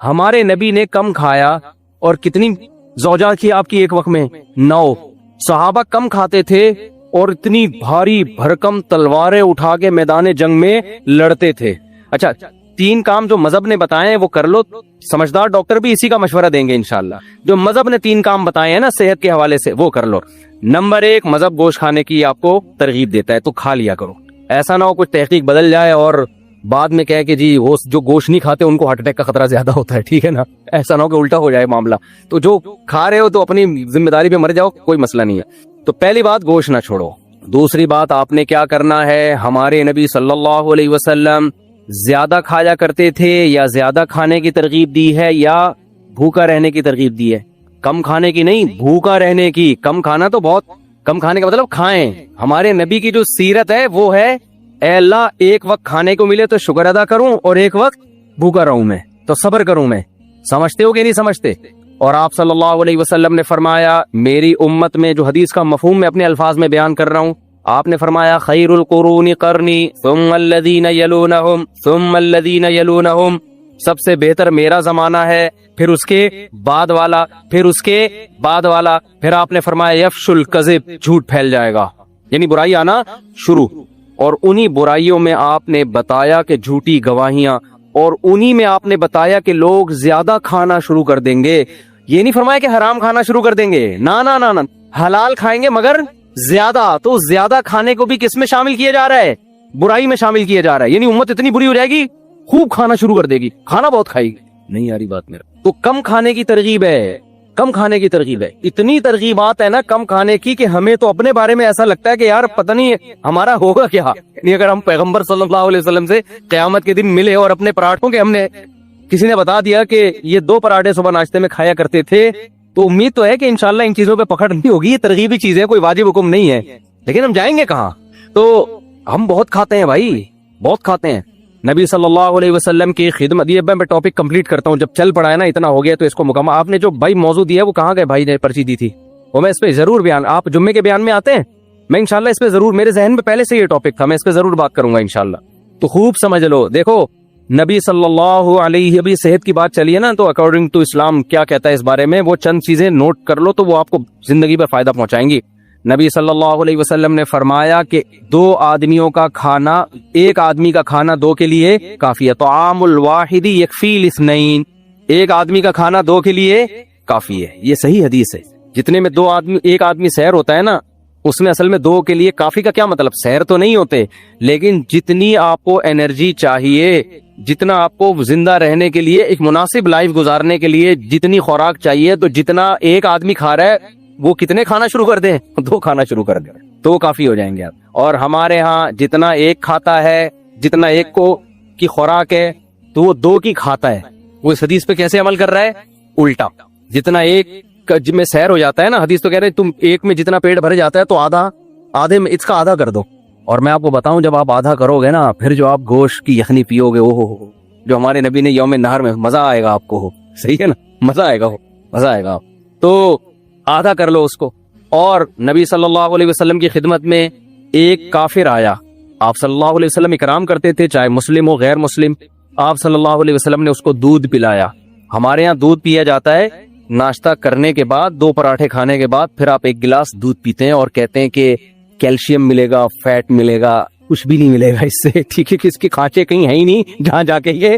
ہمارے نبی نے کم کھایا اور کتنی زوجہ کی آپ کی ایک وقت میں 9. صحابہ کم کھاتے تھے اور اتنی بھاری بھرکم تلواریں اٹھا کے میدان جنگ میں لڑتے تھے. اچھا 3 کام جو مذہب نے بتائے ہیں وہ کر لو. سمجھدار ڈاکٹر بھی اسی کا مشورہ دیں گے انشاءاللہ. جو مذہب نے 3 کام بتائے ہیں نا صحت کے حوالے سے وہ کر لو. نمبر 1 مذہب گوشت کھانے کی آپ کو ترغیب دیتا ہے تو کھا لیا کرو. ایسا نہ ہو کچھ تحقیق بدل جائے اور بعد میں کہے کہ جی وہ جو گوشت نہیں کھاتے ان کو ہارٹ اٹیک کا خطرہ زیادہ ہوتا ہے. ٹھیک ہے نا, ایسا نہ ہو کہ الٹا ہو جائے معاملہ. تو جو کھا رہے ہو تو اپنی ذمہ داری پہ مر جاؤ, کوئی مسئلہ نہیں ہے. تو پہلی بات گوشت نہ چھوڑو. دوسری بات آپ نے کیا کرنا ہے, ہمارے نبی صلی اللہ علیہ وسلم زیادہ کھایا کرتے تھے یا زیادہ کھانے کی ترغیب دی ہے یا بھوکا رہنے کی ترغیب دی ہے؟ کم کھانے کی نہیں, بھوکا رہنے کی. کم کھانا تو بہت کم کھانے کا مطلب کھائیں. ہمارے نبی کی جو سیرت ہے وہ ہے اے اللہ ایک وقت کھانے کو ملے تو شکر ادا کروں اور ایک وقت بھوکا رہوں میں تو صبر کروں میں. سمجھتے ہو کہ نہیں سمجھتے؟ اور آپ صلی اللہ علیہ وسلم نے فرمایا میری امت میں, جو حدیث کا مفہوم میں اپنے الفاظ میں بیان کر رہا ہوں, آپ نے فرمایا خیر القرون قرنی ثم الذین یلونہم ثم الذین یلونہم, سب سے بہتر میرا زمانہ ہے, پھر اس کے بعد والا, پھر اس کے بعد والا. پھر آپ نے فرمایا یفش الکذب, جھوٹ پھیل جائے گا, یعنی برائی آنا شروع. اور انہی برائیوں میں آپ نے بتایا کہ جھوٹی گواہیاں, اور انہی میں آپ نے بتایا کہ لوگ زیادہ کھانا شروع کر دیں گے. یہ نہیں فرمایا کہ حرام کھانا شروع کر دیں گے, نا نا نا نا, حلال کھائیں گے مگر زیادہ. تو زیادہ کھانے کو بھی کس میں شامل کیا جا رہا ہے؟ برائی میں شامل کیا جا رہا ہے. یعنی امت اتنی بری ہو جائے گی خوب کھانا شروع کر دے گی, کھانا بہت کھائے گی. نہیں آ رہی بات میرا. تو کم کھانے کی ترغیب ہے, کم کھانے کی ترغیب ہے. اتنی ترغیبات ہے نا کم کھانے کی کہ ہمیں تو اپنے بارے میں ایسا لگتا ہے کہ یار پتہ نہیں ہمارا ہوگا کیا. یعنی اگر ہم پیغمبر صلی اللہ علیہ وسلم سے قیامت کے دن ملے اور اپنے پراٹھوں کے ہم نے کسی نے بتا دیا کہ یہ 2 پراٹھے صبح ناشتے میں کھایا کرتے تھے, تو امید تو ہے کہ انشاءاللہ ان چیزوں پہ پکڑ نہیں ہوگی. یہ ترغیبی چیز ہے, کوئی واجب حکم نہیں ہے. لیکن ہم جائیں گے کہاں؟ تو ہم بہت کھاتے ہیں بھائی, بہت کھاتے ہیں. نبی صلی اللہ علیہ وسلم کی خدمت, یہ میں ٹاپک کمپلیٹ کرتا ہوں, جب چل پڑا ہے نا اتنا ہو گیا تو اس کو مکمل. آپ نے جو بھائی موضوع دیا ہے وہ کہاں گئے بھائی نے پرچی دی تھی, وہ میں اس پہ ضرور بیان, آپ جمعے کے بیان میں آتے ہیں, میں انشاءاللہ اس پہ ضرور, میرے ذہن میں پہلے سے یہ ٹاپک تھا, میں اس پہ ضرور بات کروں گا انشاءاللہ. تو خوب سمجھ لو. دیکھو نبی صلی اللہ علیہ, ابھی صحت کی بات چلی ہے نا, تو اکارڈنگ ٹو اسلام کیا کہتا ہے اس بارے میں, وہ چند چیزیں نوٹ کر لو تو وہ آپ کو زندگی پہ فائدہ پہنچائیں گی. نبی صلی اللہ علیہ وسلم نے فرمایا کہ 2 آدمیوں کا کھانا, ایک آدمی کا کھانا 2 کے لیے کافی ہے. طعام الواحد یکفی الاثنین, ایک آدمی کا کھانا 2 کے لیے کافی ہے. یہ صحیح حدیث ہے. جتنے میں 2 آدمی, ایک آدمی سیر ہوتا ہے نا, اس میں اصل میں 2 کے لیے کافی کا کیا مطلب, سیر تو نہیں ہوتے, لیکن جتنی آپ کو انرجی چاہیے, جتنا آپ کو زندہ رہنے کے لیے, ایک مناسب لائف گزارنے کے لیے جتنی خوراک چاہیے, تو جتنا ایک آدمی کھا رہا ہے وہ کتنے کھانا شروع کر دیں, 2 کھانا شروع کر دیں تو کافی ہو جائیں گے آپ. اور ہمارے ہاں جتنا ایک کھاتا ہے, جتنا ایک کو کی خوراک ہے تو وہ 2 کی کھاتا ہے. وہ اس حدیث پہ کیسے عمل کر رہا ہے؟ الٹا. جتنا ایک میں سیر ہو جاتا ہے نا, حدیث تو کہہ رہے تم ایک میں جتنا پیٹ بھر جاتا ہے تو آدھے میں اس کا آدھا کر دو. اور میں آپ کو بتاؤں جب آپ آدھا کرو گے نا, پھر جو آپ گوشت کی یخنی پیو گے, وہ جو ہمارے نبی نے یوم نہر میں, مزہ آئے گا آپ کو. صحیح ہے نا, مزہ آئے گا, مزہ آئے گا. تو آدھا کر لو اس کو. اور نبی صلی اللہ علیہ وسلم کی خدمت میں ایک کافر آیا, آپ صلی اللہ علیہ وسلم اکرام کرتے تھے چاہے مسلم ہو غیر مسلم. آپ صلی اللہ علیہ وسلم نے اس کو دودھ پلایا. ہمارے ہاں دودھ پیا جاتا ہے ناشتہ کرنے کے بعد, 2 پراٹھے کھانے کے بعد, پھر آپ 1 گلاس دودھ پیتے ہیں اور کہتے ہیں کہ کیلشیم ملے گا, فیٹ ملے گا. کچھ بھی نہیں ملے گا اس سے. ٹھیک ہے, کس کی کھانچے کہیں ہے ہی نہیں جہاں جا کے یہ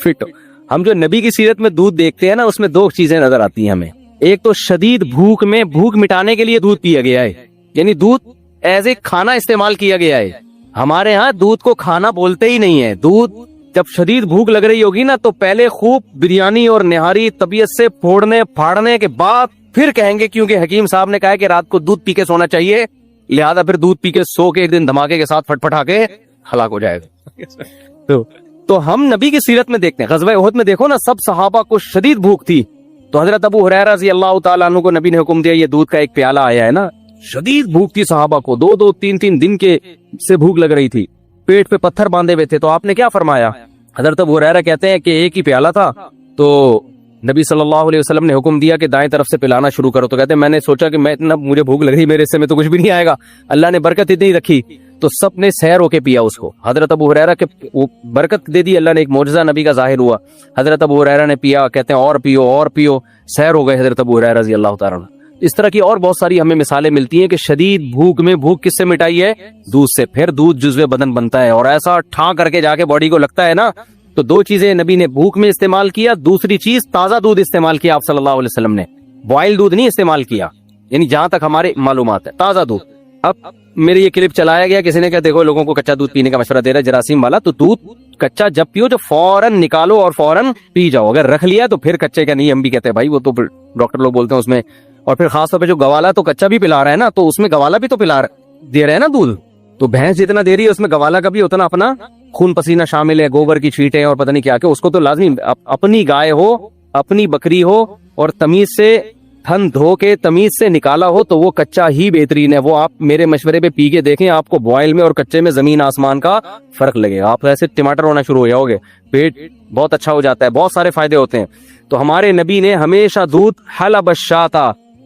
فٹ ہو. ہم جو نبی کی سیرت میں دودھ دیکھتے ہیں نا, اس میں 2 چیزیں نظر آتی ہیں ہمیں. ایک تو شدید بھوک میں بھوک مٹانے کے لیے دودھ پیا گیا ہے, یعنی دودھ ایز اے کھانا استعمال کیا گیا ہے. ہمارے ہاں دودھ کو کھانا بولتے ہی نہیں ہے. دودھ جب شدید بھوک لگ رہی ہوگی نا, تو پہلے خوب بریانی اور نہاری طبیعت سے پھوڑنے پھاڑنے کے بعد پھر کہیں گے, کیونکہ حکیم صاحب نے کہا ہے کہ رات کو دودھ پی کے سونا چاہیے, لہذا پھر دودھ پی کے سو کے ایک دن دھماکے کے ساتھ پھٹ پٹا کے ہلاک ہو جائے گا. تو ہم نبی کی سیرت میں دیکھتے ہیں, غزوہ احد میں دیکھو نا, سب صحابہ کو شدید بھوک تھی, تو حضرت ابو ہریرہ رضی اللہ تعالیٰ عنہ کو نبی نے حکم دیا, یہ دودھ کا 1 پیالہ آیا ہے نا. شدید بھوک تھی صحابہ کو, 2 3 دن کے سے بھوک لگ رہی تھی, پیٹ پہ پتھر باندھے ہوئے تھے. تو آپ نے کیا فرمایا؟ حضرت ابو ہریرہ کہتے ہیں کہ 1 ہی پیالہ تھا, تو نبی صلی اللہ علیہ وسلم نے حکم دیا کہ دائیں طرف سے پلانا شروع کرو. تو کہتے ہیں میں نے سوچا کہ میں اتنا مجھے بھوک لگ رہی, میرے سے میں تو کچھ بھی نہیں آئے گا. اللہ نے برکت اتنی رکھی, تو سب نے سیر ہو کے پیا اس کو. حضرت ابو ہریرہ کے وہ برکت دے دی اللہ نے, ایک معجزہ نبی کا ظاہر ہوا. حضرت ابو ہریرہ نے پیا, کہتے ہیں اور پیو اور پیو, سیر ہو گئے حضرت ابو ہریرہ رضی اللہ تعالیٰ عنہ. اس طرح کی اور بہت ساری ہمیں مثالیں ملتی ہیں کہ شدید بھوک میں بھوک کس سے مٹائی ہے؟ دودھ سے. پھر دودھ جزو بدن بنتا ہے اور ایسا ٹھا کر کے جا کے باڈی کو لگتا ہے نا. تو دو چیزیں نبی نے بھوک میں استعمال کیا, دوسری چیز تازہ دودھ استعمال کیا آپ صلی اللہ علیہ وسلم نے, بوائل دودھ نہیں استعمال کیا, یعنی جہاں تک ہمارے معلومات ہے تازہ دودھ. اب میرے یہ کلپ چلایا گیا, کسی نے کہا دیکھو لوگوں کو کچا دودھ پینے کا مشورہ دے رہا ہے جراثیم والا, تو دودھ کچا جب پیو جو فوراً نکالو اور فوراً پی جاؤ. اگر رکھ لیا تو پھر کچے کا نہیں, ہم بھی کہتے ہیں بھائی وہ تو ڈاکٹر لوگ بولتے ہیں اس میں. اور پھر خاص طور پہ جو گوالا تو کچا بھی پلا رہا ہے نا, تو اس میں گوالا بھی تو دے رہے ہیں نا دودھ. تو بھینس جتنا دے رہی ہے اس میں گوالا کا بھی اتنا اپنا خون پسینہ شامل ہے, گوبر کی چھیٹیں اور پتہ نہیں کیا کہ اس کو تو لازمی اپنی گائے ہو, اپنی بکری ہو اور تمیز سے تھن دھو کے تمیز سے نکالا ہو تو وہ کچا ہی بہترین ہے. وہ آپ میرے مشورے پہ پی کے دیکھیں, آپ کو بوائل میں اور کچے میں زمین آسمان کا فرق لگے گا. آپ ایسے ٹماٹر ہونا شروع ہو جاؤ گے, پیٹ بہت اچھا ہو جاتا ہے, بہت سارے فائدے ہوتے ہیں. تو ہمارے نبی نے ہمیشہ دودھ حلب الشاۃ,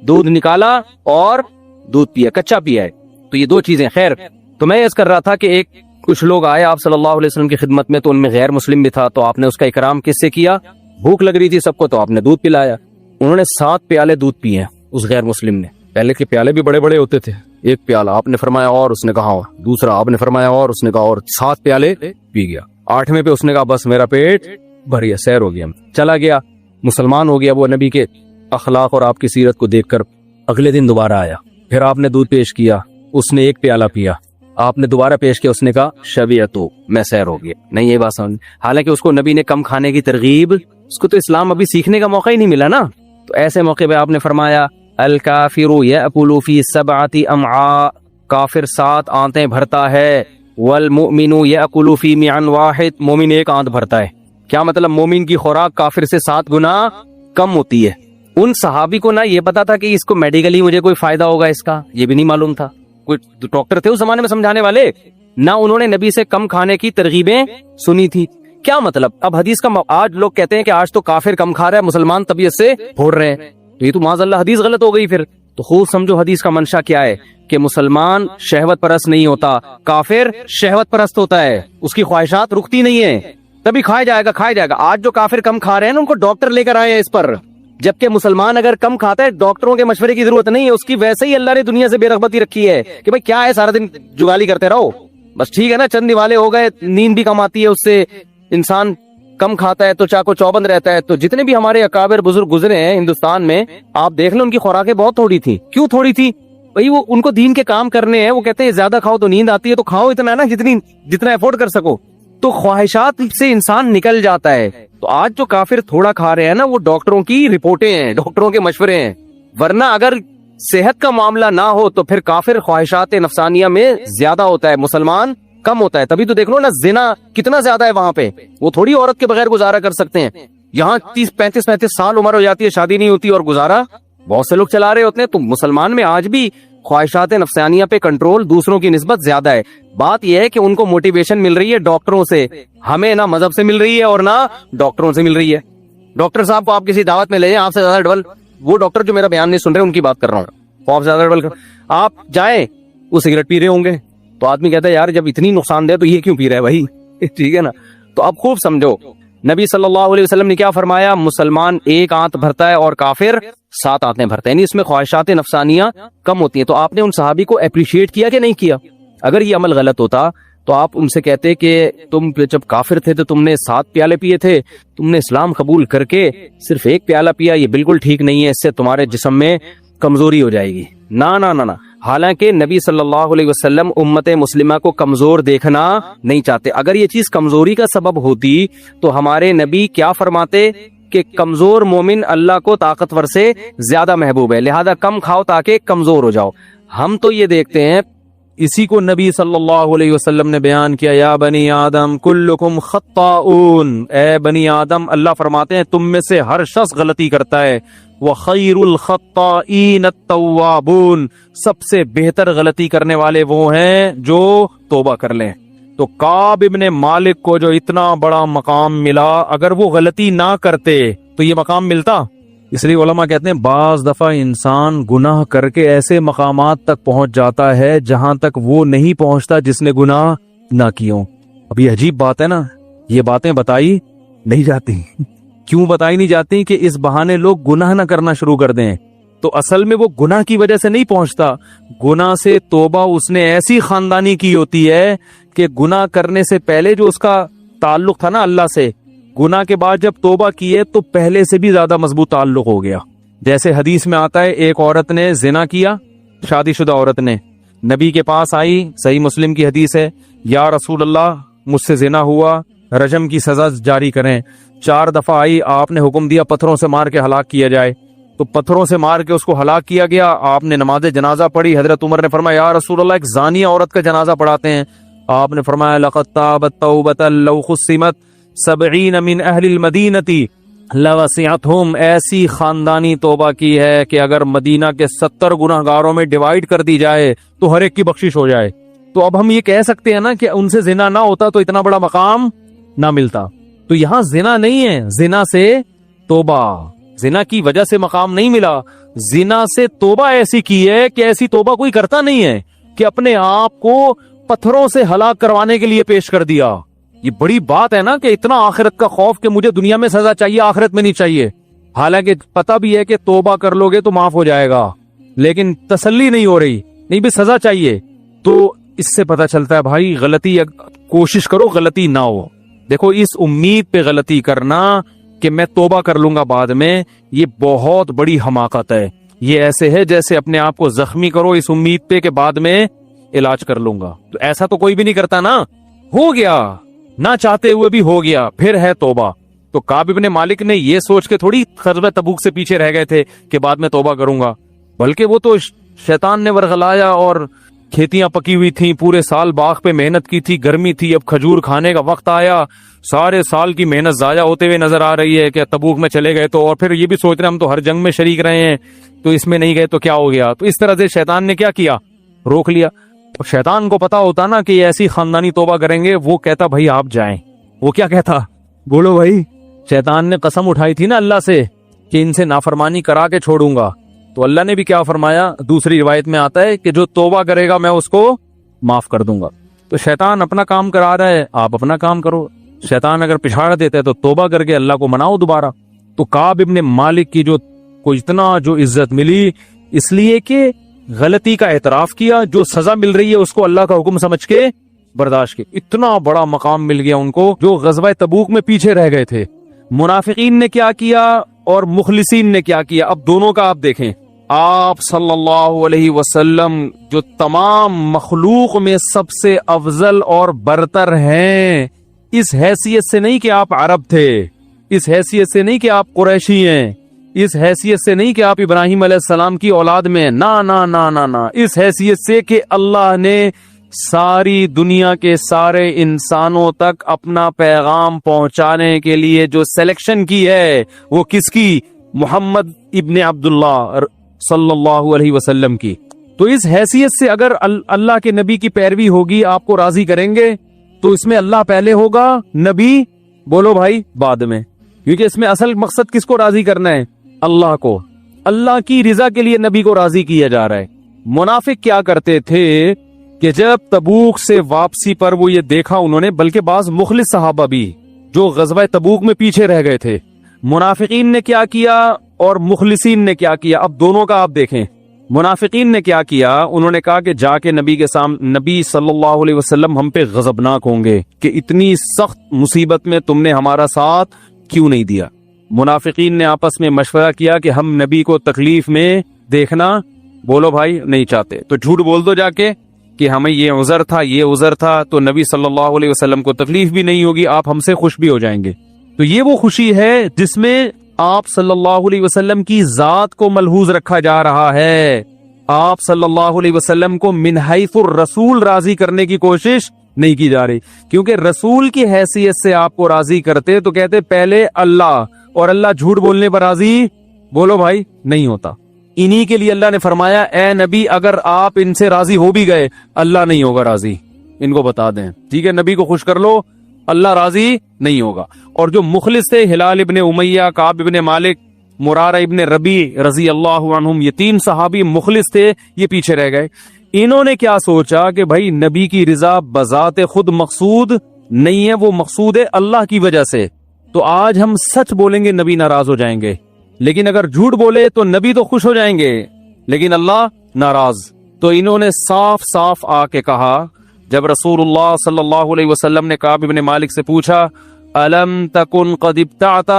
دودھ نکالا اور دودھ پیا, کچا پیا ہے. تو یہ دو چیزیں. خیر, تو میں اس کر رہا تھا کہ ایک کچھ لوگ آئے آپ صلی اللہ علیہ وسلم کی خدمت میں, تو ان میں غیر مسلم بھی تھا, تو آپ نے اس کا اکرام کس سے کیا؟ بھوک لگ رہی تھی سب کو تو آپ نے دودھ پلایا. انہوں نے 7 پیالے دودھ پیے اس غیر مسلم نے. پہلے کے پیالے بھی بڑے بڑے ہوتے تھے, ایک پیالہ آپ نے فرمایا اور اس نے کہا, دوسرا آپ نے فرمایا اور اس نے کہا, اور 7 پیالے پی گیا. 8ویں پہ اس نے کہا بس میرا پیٹ بھر گیا, سیر ہو گیا, چلا گیا, مسلمان ہو گیا. وہ نبی کے اخلاق اور آپ کی سیرت کو دیکھ کر اگلے دن دوبارہ آیا, پھر آپ نے دودھ پیش کیا, اس نے 1 پیالہ پیا, آپ نے دوبارہ پیش کیا, اس نے کہا شبیعتو, میں سیر ہو گیا. نہیں یہ بات سمجھ, حالانکہ اس کو نبی نے کم کھانے کی ترغیب, اس کو تو اسلام ابھی سیکھنے کا موقع ہی نہیں ملا نا. تو ایسے موقع پہ آپ نے فرمایا الکافر یأکل فی 7 امعاء, کافر 7 آنتیں بھرتا ہے, والمؤمن یأکل فی معن واحد, مومن 1 آنت بھرتا ہے. کیا مطلب؟ مومن کی خوراک کافر سے 7 گنا کم ہوتی ہے. ان صحابی کو نہ یہ پتا تھا کہ اس کو میڈیکلی مجھے کوئی فائدہ ہوگا اس کا, یہ بھی نہیں معلوم تھا. کوئی ڈاکٹر تھے اس زمانے میں سمجھانے والے نہ, انہوں نے نبی سے کم کھانے کی ترغیبیں سنی تھی. کیا مطلب؟ اب حدیث کا آج لوگ کہتے ہیں کہ آج تو کافر کم کھا رہا ہے, مسلمان طبیعت سے پھوڑ رہے ہیں, تو یہ تو معاذ اللہ حدیث غلط ہو گئی. پھر تو خوب سمجھو حدیث کا منشا کیا ہے, کہ مسلمان شہوت پرست نہیں ہوتا, کافر شہوت پرست ہوتا ہے. اس کی خواہشات رکتی نہیں ہے, تبھی کھایا جائے گا کھایا جائے گا. آج جو کافر کم کھا رہے ہیں نا, ان کو ڈاکٹر لے کر آئے ہیں اس پر, جبکہ مسلمان اگر کم کھاتا ہے ڈاکٹروں کے مشورے کی ضرورت نہیں ہے. اس کی ویسے ہی اللہ نے دنیا سے بے رغبتی رکھی ہے کہ بھائی کیا ہے سارا دن جگالی کرتے رہو, بس ٹھیک ہے نا, چند دیوالے ہو گئے, نیند بھی کم آتی ہے اس سے, انسان کم کھاتا ہے تو چاقو چوبند رہتا ہے. تو جتنے بھی ہمارے اکابر بزرگ گزرے ہیں ہندوستان میں, آپ دیکھ لیں ان کی خوراکیں بہت تھوڑی تھی. کیوں تھوڑی تھی بھائی؟ وہ ان کو دین کے کام کرنے ہیں, وہ کہتے ہیں زیادہ کھاؤ تو نیند آتی ہے, تو کھاؤ اتنا نا جتنا افورڈ کر سکو. تو خواہشات سے انسان نکل جاتا ہے. تو آج جو کافر تھوڑا کھا رہے ہیں نا, وہ ڈاکٹروں کی رپورٹیں ہیں, ڈاکٹروں کے مشورے ہیں. ورنہ اگر صحت کا معاملہ نہ ہو تو پھر کافر خواہشات نفسانیہ میں زیادہ ہوتا ہے, مسلمان کم ہوتا ہے. تبھی تو دیکھ لو نا زنا کتنا زیادہ ہے وہاں پہ, وہ تھوڑی عورت کے بغیر گزارا کر سکتے ہیں. یہاں 30-35 سال عمر ہو جاتی ہے, شادی نہیں ہوتی اور گزارا بہت سے لوگ چلا رہے ہوتے ہیں. تو مسلمان میں آج بھی خواہشات نفسانیہ پہ کنٹرول دوسروں کی نسبت زیادہ ہے. بات یہ ہے کہ ان کو موٹیویشن مل رہی ہے ڈاکٹروں سے, ہمیں نہ مذہب سے مل رہی ہے اور نہ ڈاکٹروں سے مل رہی ہے. ڈاکٹر صاحب کو آپ کسی دعوت میں لے جائیں, آپ سے زیادہ ڈبل, وہ ڈاکٹر جو میرا بیان نہیں سن رہے ان کی بات کر رہا ہوں, وہ آپ سے زیادہ ڈبل آپ جائیں, وہ سگریٹ پی رہے ہوں گے, تو آدمی کہتا ہے یار جب اتنی نقصان دہ تو یہ کیوں پی رہا ہے بھائی, ٹھیک ہے نا. تو اب خوب سمجھو, نبی صلی اللہ علیہ وسلم نے کیا فرمایا, مسلمان 1 آنت بھرتا ہے اور کافر 7 آنتیں بھرتا ہے, یعنی اس میں خواہشات نفسانیہ کم ہوتی ہیں. تو آپ نے ان صحابی کو اپریشیٹ کیا کہ نہیں کیا؟ اگر یہ عمل غلط ہوتا تو آپ ان سے کہتے کہ تم جب کافر تھے تو تم نے 7 پیالے پیے تھے, تم نے اسلام قبول کر کے صرف 1 پیالہ پیا, یہ بالکل ٹھیک نہیں ہے, اس سے تمہارے جسم میں کمزوری ہو جائے گی. نہ نہ نہ, حالانکہ نبی صلی اللہ علیہ وسلم امت مسلمہ کو کمزور دیکھنا نہیں چاہتے. اگر یہ چیز کمزوری کا سبب ہوتی تو ہمارے نبی کیا فرماتے کہ کمزور مومن اللہ کو طاقتور سے زیادہ محبوب ہے, لہذا کم کھاؤ تاکہ کمزور ہو جاؤ. ہم تو یہ دیکھتے ہیں, اسی کو نبی صلی اللہ علیہ وسلم نے بیان کیا, یا بنی آدم کلکم خطاؤن, اے بنی آدم, اللہ فرماتے ہیں تم میں سے ہر شخص غلطی کرتا ہے, وَخَيْرُ الْخَطَّائِينَ التَّوَّابُونَ, سب سے بہتر غلطی کرنے والے وہ ہیں جو توبہ کر لیں. تو کعب ابن مالک کو جو اتنا بڑا مقام ملا, اگر وہ غلطی نہ کرتے تو یہ مقام ملتا اس لیے علماء کہتے ہیں بعض دفعہ انسان گناہ کر کے ایسے مقامات تک پہنچ جاتا ہے جہاں تک وہ نہیں پہنچتا جس نے گناہ نہ کیوں. اب یہ عجیب بات ہے نا, یہ باتیں بتائی نہیں جاتی. کیوں بتائی نہیں جاتی؟ کہ اس بہانے لوگ گناہ نہ کرنا شروع کر دیں. تو اصل میں وہ گناہ کی وجہ سے نہیں پہنچتا, گناہ سے توبہ اس نے ایسی خاندانی کی ہوتی ہے کہ گناہ کرنے سے پہلے جو اس کا تعلق تھا نا اللہ سے, گناہ کے بعد جب توبہ کی ہے تو پہلے سے بھی زیادہ مضبوط تعلق ہو گیا. جیسے حدیث میں آتا ہے, ایک عورت نے زنا کیا, شادی شدہ عورت نے نبی کے پاس آئی, صحیح مسلم کی حدیث ہے, یا رسول اللہ مجھ سے زنا ہوا, رجم کی سزا جاری کریں. 4 دفعہ آئی, آپ نے حکم دیا پتھروں سے مار کے ہلاک کیا جائے, تو پتھروں سے مار کے اس کو ہلاک کیا گیا. آپ نے نماز جنازہ پڑھی, حضرت عمر نے فرمایا یا رسول اللہ ایک زانیہ عورت کا جنازہ پڑھاتے ہیں. آپ نے فرمایا لقد تابت توبۃ لو خصمت 70 من اہل المدینہ لوسعتهم, ایسی خاندانی توبہ کی ہے کہ اگر مدینہ کے 70 گناہ گاروں میں ڈیوائیڈ کر دی جائے تو ہر ایک کی بخشش ہو جائے. تو اب ہم یہ کہہ سکتے ہیں نا کہ ان سے زنا نہ ہوتا تو اتنا بڑا مقام نہ ملتا. تو یہاں زنا نہیں ہے, زنا سے توبہ, زنا کی وجہ سے مقام نہیں ملا, زنا سے توبہ ایسی کی ہے کہ ایسی توبہ کوئی کرتا نہیں ہے کہ اپنے آپ کو پتھروں سے ہلاک کروانے کے لیے پیش کر دیا. یہ بڑی بات ہے نا کہ اتنا آخرت کا خوف کہ مجھے دنیا میں سزا چاہیے, آخرت میں نہیں چاہیے. حالانکہ پتہ بھی ہے کہ توبہ کر لو گے تو معاف ہو جائے گا, لیکن تسلی نہیں ہو رہی, نہیں بھی سزا چاہیے. تو اس سے پتہ چلتا ہے بھائی غلطی کوشش کرو غلطی نہ ہو. دیکھو اس امید پہ غلطی کرنا کہ میں توبہ کر لوں گا بعد میں, یہ بہت بڑی حماقت ہے. یہ ایسے ہے جیسے اپنے آپ کو زخمی کرو اس امید پہ کہ بعد میں علاج کر لوں گا. تو ایسا تو کوئی بھی نہیں کرتا نا, ہو گیا نہ چاہتے ہوئے بھی ہو گیا, پھر ہے توبہ. تو کعب ابن مالک نے یہ سوچ کے تھوڑی غزوہ تبوک سے پیچھے رہ گئے تھے کہ بعد میں توبہ کروں گا, بلکہ وہ تو شیطان نے ورغلایا اور کھیتیاں پکی ہوئی تھیں, پورے سال باغ پہ محنت کی تھی, گرمی تھی, اب کھجور کھانے کا وقت آیا, سارے سال کی محنت ضائع ہوتے ہوئے نظر آ رہی ہے کہ تبوک میں چلے گئے تو, اور پھر یہ بھی سوچ رہے ہم تو ہر جنگ میں شریک رہے ہیں تو اس میں نہیں گئے تو کیا ہو گیا. تو اس طرح سے شیطان نے کیا کیا, روک لیا. اور شیطان کو پتا ہوتا نا کہ یہ ایسی خاندانی توبہ کریں گے, وہ کہتا بھائی آپ جائیں. وہ کیا کہتا, بولو بھائی, شیطان نے قسم اٹھائی تھی نا اللہ سے کہ ان سے نافرمانی کرا کے چھوڑوں گا, تو اللہ نے بھی کیا فرمایا, دوسری روایت میں آتا ہے کہ جو توبہ کرے گا میں اس کو معاف کر دوں گا. تو شیطان اپنا کام کرا رہا ہے, آپ اپنا کام کرو. شیطان اگر پچھاڑ دیتا ہے تو توبہ کر کے اللہ کو مناؤ دوبارہ. تو کعب ابن مالک کی جو کو اتنا جو عزت ملی اس لیے کہ غلطی کا اعتراف کیا, جو سزا مل رہی ہے اس کو اللہ کا حکم سمجھ کے برداشت کے, اتنا بڑا مقام مل گیا ان کو جو غزوہ تبوک میں پیچھے رہ گئے تھے. منافقین نے کیا کیا اور مخلصین نے کیا کیا, اب دونوں کا آپ دیکھیں. آپ صلی اللہ علیہ وسلم جو تمام مخلوق میں سب سے افضل اور برتر ہیں, اس حیثیت سے نہیں کہ آپ عرب تھے, اس حیثیت سے نہیں کہ آپ قریشی ہیں, اس حیثیت سے نہیں کہ آپ ابراہیم علیہ السلام کی اولاد میں, نا نا نا نا نا, اس حیثیت سے کہ اللہ نے ساری دنیا کے سارے انسانوں تک اپنا پیغام پہنچانے کے لیے جو سلیکشن کی ہے وہ کس کی, محمد ابن عبداللہ صلی اللہ علیہ وسلم کی. تو اس حیثیت سے اگر اللہ کے نبی کی پیروی ہوگی, آپ کو راضی کریں گے, تو اس میں اللہ پہلے ہوگا, نبی بولو بھائی بعد میں, کیونکہ اس میں اصل مقصد کس کو راضی کرنا ہے, اللہ کو. اللہ کی رضا کے لیے نبی کو راضی کیا جا رہا ہے. منافق کیا کرتے تھے کہ جب تبوک سے واپسی پر وہ یہ دیکھا انہوں نے, بلکہ بعض مخلص صحابہ بھی جو غزوہ تبوک میں پیچھے رہ گئے تھے, منافقین نے کیا کیا اور مخلصین نے کیا کیا, اب دونوں کا آپ دیکھیں. منافقین نے کیا کیا, انہوں نے کہا کہ جا کے نبی کے سامنے, نبی صلی اللہ علیہ وسلم ہم پہ غضبناک ہوں گے کہ اتنی سخت مصیبت میں تم نے ہمارا ساتھ کیوں نہیں دیا. منافقین نے آپس میں مشورہ کیا کہ ہم نبی کو تکلیف میں دیکھنا, بولو بھائی, نہیں چاہتے, تو جھوٹ بول دو جا کے کہ ہمیں یہ عذر تھا, یہ عذر تھا, تو نبی صلی اللہ علیہ وسلم کو تکلیف بھی نہیں ہوگی, آپ ہم سے خوش بھی ہو جائیں گے. تو یہ وہ خوشی ہے جس میں آپ صلی اللہ علیہ وسلم کی ذات کو ملحوظ رکھا جا رہا ہے. آپ صلی اللہ علیہ وسلم کو من حیث الرسول راضی کرنے کی کوشش نہیں کی جا رہی, کیونکہ رسول کی حیثیت سے آپ کو راضی کرتے تو کہتے پہلے اللہ, اور اللہ جھوٹ بولنے پر راضی, بولو بھائی, نہیں ہوتا. انہی کے لیے اللہ نے فرمایا اے نبی اگر آپ ان سے راضی ہو بھی گئے اللہ نہیں ہوگا راضی, ان کو بتا دیں, ٹھیک ہے, نبی کو خوش کر لو, اللہ راضی نہیں ہوگا. اور جو مخلص تھے, ہلال ابن امیہ, کعب ابن مالک, مرارہ ابن ربی رضی اللہ عنہم، یہ 3 صحابی مخلص تھے، یہ پیچھے رہ گئے۔ انہوں نے کیا سوچا کہ بھائی نبی کی رضا بذات خود مقصود نہیں ہے، وہ مقصود ہے اللہ کی وجہ سے، تو آج ہم سچ بولیں گے نبی ناراض ہو جائیں گے، لیکن اگر جھوٹ بولے تو نبی تو خوش ہو جائیں گے لیکن اللہ ناراض۔ تو انہوں نے صاف صاف آ کے کہا، جب رسول اللہ صلی اللہ علیہ وسلم نے کعب بن مالک سے پوچھا الم تکن قد ابتعت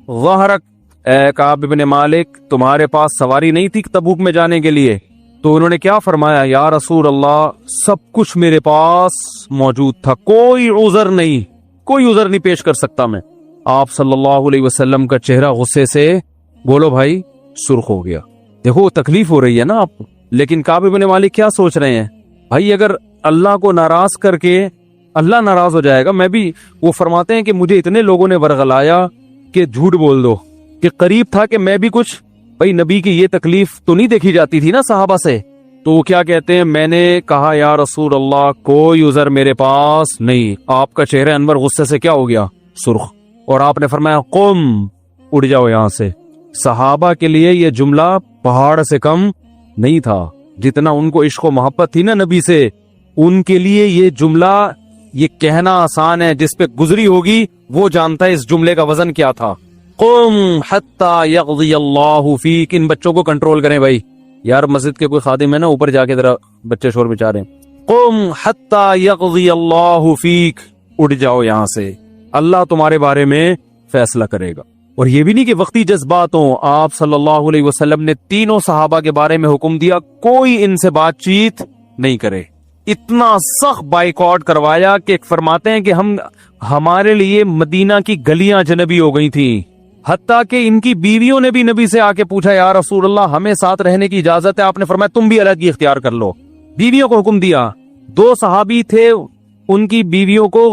ظہرک، اے کعب بن مالک تمہارے پاس سواری نہیں تھی تبوک میں جانے کے لیے؟ تو انہوں نے کیا فرمایا، یا رسول اللہ سب کچھ میرے پاس موجود تھا، کوئی عذر نہیں پیش کر سکتا میں۔ آپ صلی اللہ علیہ وسلم کا چہرہ غصے سے بولو بھائی سرخ ہو گیا۔ دیکھو تکلیف ہو رہی ہے نا آپ کو، لیکن کعب بن مالک کیا سوچ رہے ہیں، بھائی اگر اللہ کو ناراض کر کے اللہ ناراض ہو جائے گا، میں بھی، وہ فرماتے ہیں کہ مجھے اتنے لوگوں نے ورغلایا کہ جھوٹ بول دو، کہ قریب تھا کہ میں بھی کچھ، بھائی نبی کی یہ تکلیف تو نہیں دیکھی جاتی تھی نا صحابہ سے، تو وہ کیا کہتے ہیں، میں نے کہا یا رسول اللہ کوئی عذر میرے پاس نہیں۔ آپ کا چہرہ انور غصے سے کیا ہو گیا، سرخ، اور آپ نے فرمایا قم، اڑ جاؤ یہاں سے۔ صحابہ کے لیے یہ جملہ پہاڑ سے کم نہیں تھا، جتنا ان کو عشق و محبت تھی نا نبی سے، ان کے لیے یہ جملہ، یہ کہنا آسان ہے، جس پہ گزری ہوگی وہ جانتا ہے اس جملے کا وزن کیا تھا۔ قم حتی یقضی اللہ فیک، ان بچوں کو کنٹرول کریں بھائی، یار مسجد کے کوئی خادم ہے نا، اوپر جا کے ذرا بچے شور مچا رہے ہیں۔ قم حتی یقضی اللہ فیک، اڑ جاؤ یہاں سے، اللہ تمہارے بارے میں فیصلہ کرے گا۔ اور یہ بھی نہیں کہ وقتی جذباتوں، آپ صلی اللہ علیہ وسلم نے تینوں صحابہ کے بارے میں حکم دیا کوئی ان سے بات چیت نہیں کرے، اتنا سخت بائیکاٹ کروایا کہ فرماتے ہیں کہ ہمارے لیے مدینہ کی گلیاں جنبی ہو گئی تھیں، حتیٰ کہ ان کی بیویوں نے بھی نبی سے آ کے پوچھا یا رسول اللہ ہمیں ساتھ رہنے کی اجازت ہے؟ آپ نے فرمایا تم بھی علیحدگی اختیار کر لو، بیویوں کو حکم دیا۔ 2 صحابی تھے، ان کی بیویوں کو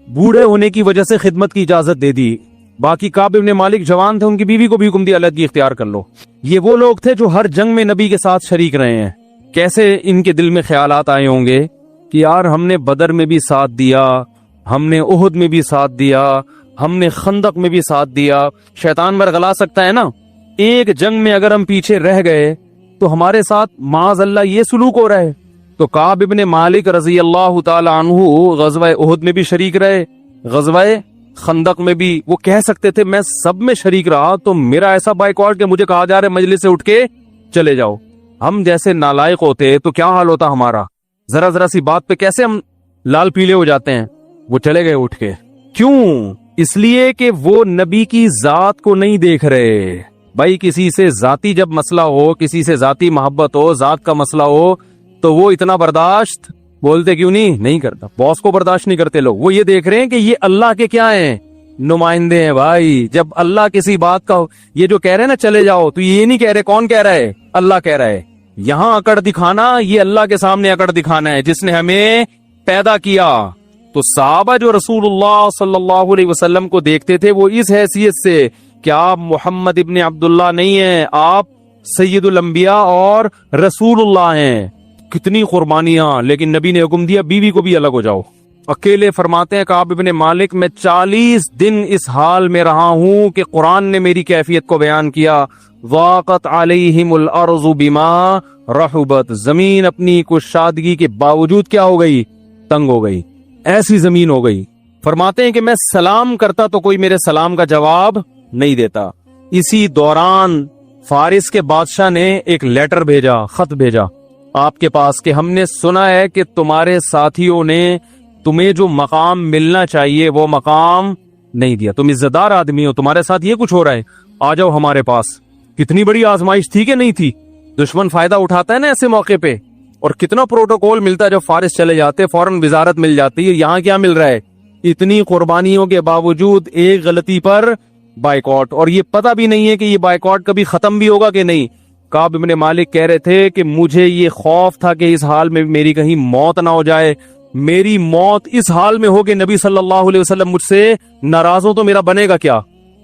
بوڑھے ہونے کی وجہ سے خدمت کی اجازت دے دی، باقی کعب بن مالک جوان تھے، ان کی بیوی کو بھی حکم دیا علیحدگی اختیار کر لو۔ یہ وہ لوگ تھے جو ہر جنگ میں نبی کے ساتھ شریک رہے ہیں، کیسے ان کے دل میں خیالات آئے ہوں گے کہ یار ہم نے بدر میں بھی ساتھ دیا، ہم نے احد میں بھی ساتھ دیا، ہم نے خندق میں بھی ساتھ دیا، شیطان برگلا سکتا ہے نا، ایک جنگ میں اگر ہم پیچھے رہ گئے تو ہمارے ساتھ معاذ اللہ یہ سلوک ہو رہا ہے۔ تو کعب بن مالک رضی اللہ تعالی عنہ غزوہ احد میں بھی شریک رہے، غزوہ خندق میں بھی، وہ کہہ سکتے تھے میں سب میں شریک رہا، تو میرا ایسا بائیکاٹ کہ مجھے کہا جا رہا ہے مجلس سے اٹھ کے چلے جاؤ۔ ہم جیسے نالائق ہوتے تو کیا حال ہوتا ہمارا، ذرا سی بات پہ کیسے ہم لال پیلے ہو جاتے ہیں۔ وہ چلے گئے اٹھ کے، کیوں؟ اس لیے کہ وہ نبی کی ذات کو نہیں دیکھ رہے۔ بھائی کسی سے ذاتی جب مسئلہ ہو، کسی سے ذاتی محبت ہو، ذات کا مسئلہ ہو، تو وہ اتنا برداشت بولتے کیوں نہیں کرتا، باس کو برداشت نہیں کرتے لوگ، وہ یہ دیکھ رہے ہیں کہ یہ اللہ کے کیا ہیں، نمائندے ہیں۔ بھائی جب اللہ کسی بات کا، یہ جو کہہ رہے ہیں نا چلے جاؤ، تو یہ نہیں کہہ رہے، کون کہہ رہا ہے؟ اللہ کہہ رہا ہے۔ یہاں اکڑ دکھانا، یہ اللہ کے سامنے اکڑ دکھانا ہے جس نے ہمیں پیدا کیا۔ تو صحابہ جو رسول اللہ صلی اللہ علیہ وسلم کو دیکھتے تھے وہ اس حیثیت سے کہ آپ محمد ابن عبداللہ نہیں ہیں، آپ سید الانبیاء اور رسول اللہ ہیں۔ کتنی قربانیاں، لیکن نبی نے حکم دیا بیوی کو بھی الگ ہو جاؤ۔ اکیلے فرماتے ہیں کعب بن مالک میں 40 دن اس حال میں رہا ہوں کہ قرآن نے میری کیفیت کو بیان کیا، ضاقت علیہم الارض بما رحبت، زمین اپنی کشادگی کے باوجود کیا ہو گئی؟ تنگ ہو گئی، ایسی زمین ہو گئی۔ فرماتے ہیں کہ میں سلام کرتا تو کوئی میرے سلام کا جواب نہیں دیتا۔ اسی دوران فارس کے بادشاہ نے ایک لیٹر بھیجا، خط بھیجا آپ کے پاس کہ ہم نے سنا ہے کہ تمہارے ساتھیوں نے تمہیں جو مقام ملنا چاہیے وہ مقام نہیں دیا، تم عزت دار آدمی ہو، تمہارے ساتھ یہ کچھ ہو رہا ہے، آ جاؤ ہمارے پاس۔ کتنی بڑی آزمائش تھی کہ نہیں تھی؟ دشمن فائدہ اٹھاتا ہے نا ایسے موقع پہ، اور کتنا پروٹوکول ملتا ہے، جب فارس چلے جاتے فوراً وزارت مل جاتی ہے۔ یہاں کیا مل رہا ہے؟ اتنی قربانیوں کے باوجود ایک غلطی پر بائیکاٹ، اور یہ پتہ بھی نہیں ہے کہ یہ بائیکاٹ کبھی ختم بھی ہوگا کہ نہیں۔ کعب بن مالک کہہ رہے تھے کہ مجھے یہ خوف تھا کہ اس حال میں میری کہیں موت نہ ہو جائے، میری موت اس حال میں ہو کہ نبی صلی اللہ علیہ وسلم مجھ سے ناراض ہو تو میرا بنے گا کیا۔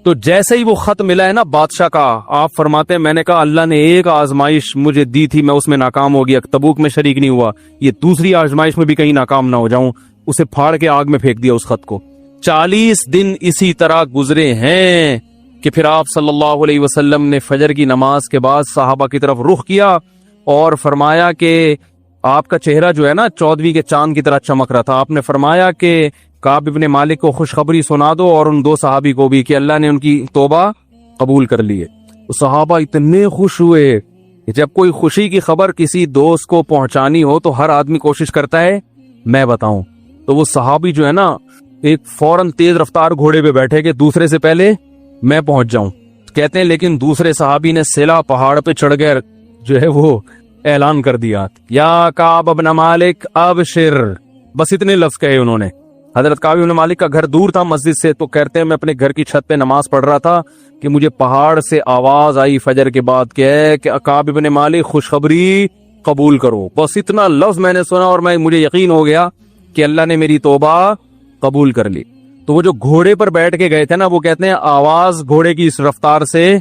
تو جیسے ہی وہ خط ملا ہے نا بادشاہ کا، آپ فرماتے ہیں میں نے کہا اللہ نے ایک آزمائش مجھے دی تھی، میں اس میں ناکام ہو گیا، تبوک میں شریک نہیں ہوا، یہ دوسری آزمائش میں بھی کہیں ناکام نہ ہو جاؤں۔ اسے پھاڑ کے آگ میں پھینک دیا اس خط کو۔ 40 دن اسی طرح گزرے ہیں کہ پھر آپ صلی اللہ علیہ وسلم نے فجر کی نماز کے بعد صحابہ کی طرف رخ کیا اور فرمایا کہ آپ کا چہرہ جو ہے نا 14ویں کے چاند کی طرح چمک رہا تھا. آپ نے فرمایا کہ کعب ابن مالک کو خوشخبری سنا دو اور ان 2 صحابی کو بھی کہ اللہ نے ان کی توبہ قبول کر لی ہے. صحابہ اتنے خوش ہوئے. جب کوئی خوشی کی خبر کسی دوست کو پہنچانی ہو تو ہر آدمی کوشش کرتا ہے میں بتاؤں. تو وہ صحابی جو ہے نا ایک فوراً تیز رفتار گھوڑے پہ بیٹھے کہ دوسرے سے پہلے میں پہنچ جاؤں. کہتے ہیں لیکن دوسرے صحابی نے سلا پہاڑ پہ چڑھ گئے جو ہے وہ اعلان کر دیا یا کعب ابن مالک ابشر. بس اتنے لفظ کہے انہوں نے. حضرت کعب ابن مالک کا گھر دور تھا مسجد سے, تو کہتے ہیں میں اپنے گھر کی چھت پہ نماز پڑھ رہا تھا کہ مجھے پہاڑ سے آواز آئی فجر کے بعد کہ کعب ابن مالک خوشخبری قبول کرو. بس اتنا لفظ میں نے سنا اور مجھے یقین ہو گیا کہ اللہ نے میری توبہ قبول کر لی. تو وہ جو گھوڑے پر بیٹھ کے گئے تھے نا, وہ کہتے ہیں آواز گھوڑے کی اس رفتار سے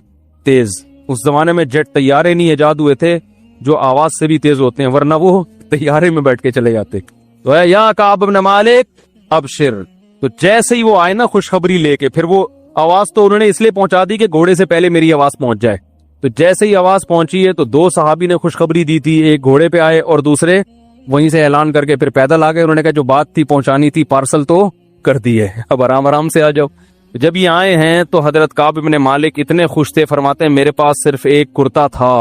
تیز. اس زمانے میں جیٹ طیارے نہیں ایجاد ہوئے تھے جو آواز سے بھی تیز ہوتے ہیں, ورنہ وہ طیارے میں بیٹھ کے چلے جاتے. تو ہے یا کعب ابن مالک ابشر. تو جیسے ہی وہ آئے نا خوشخبری لے کے, پھر وہ آواز تو انہوں نے اس لیے پہنچا دی کہ گھوڑے سے پہلے میری آواز پہنچ جائے. تو جیسے ہی آواز پہنچی ہے تو 2 صحابی نے خوشخبری دی تھی, ایک گھوڑے پہ آئے اور دوسرے وہیں سے اعلان کر کے پھر پیدل آ گئے. انہوں نے کہا جو بات تھی پہنچانی تھی پارسل تو کر دی ہے, اب آرام آرام سے آ جاؤ. جب یہ آئے ہیں تو حضرت کعب ابن مالک اتنے خوش تھے, فرماتے ہیں میرے پاس صرف ایک کرتا تھا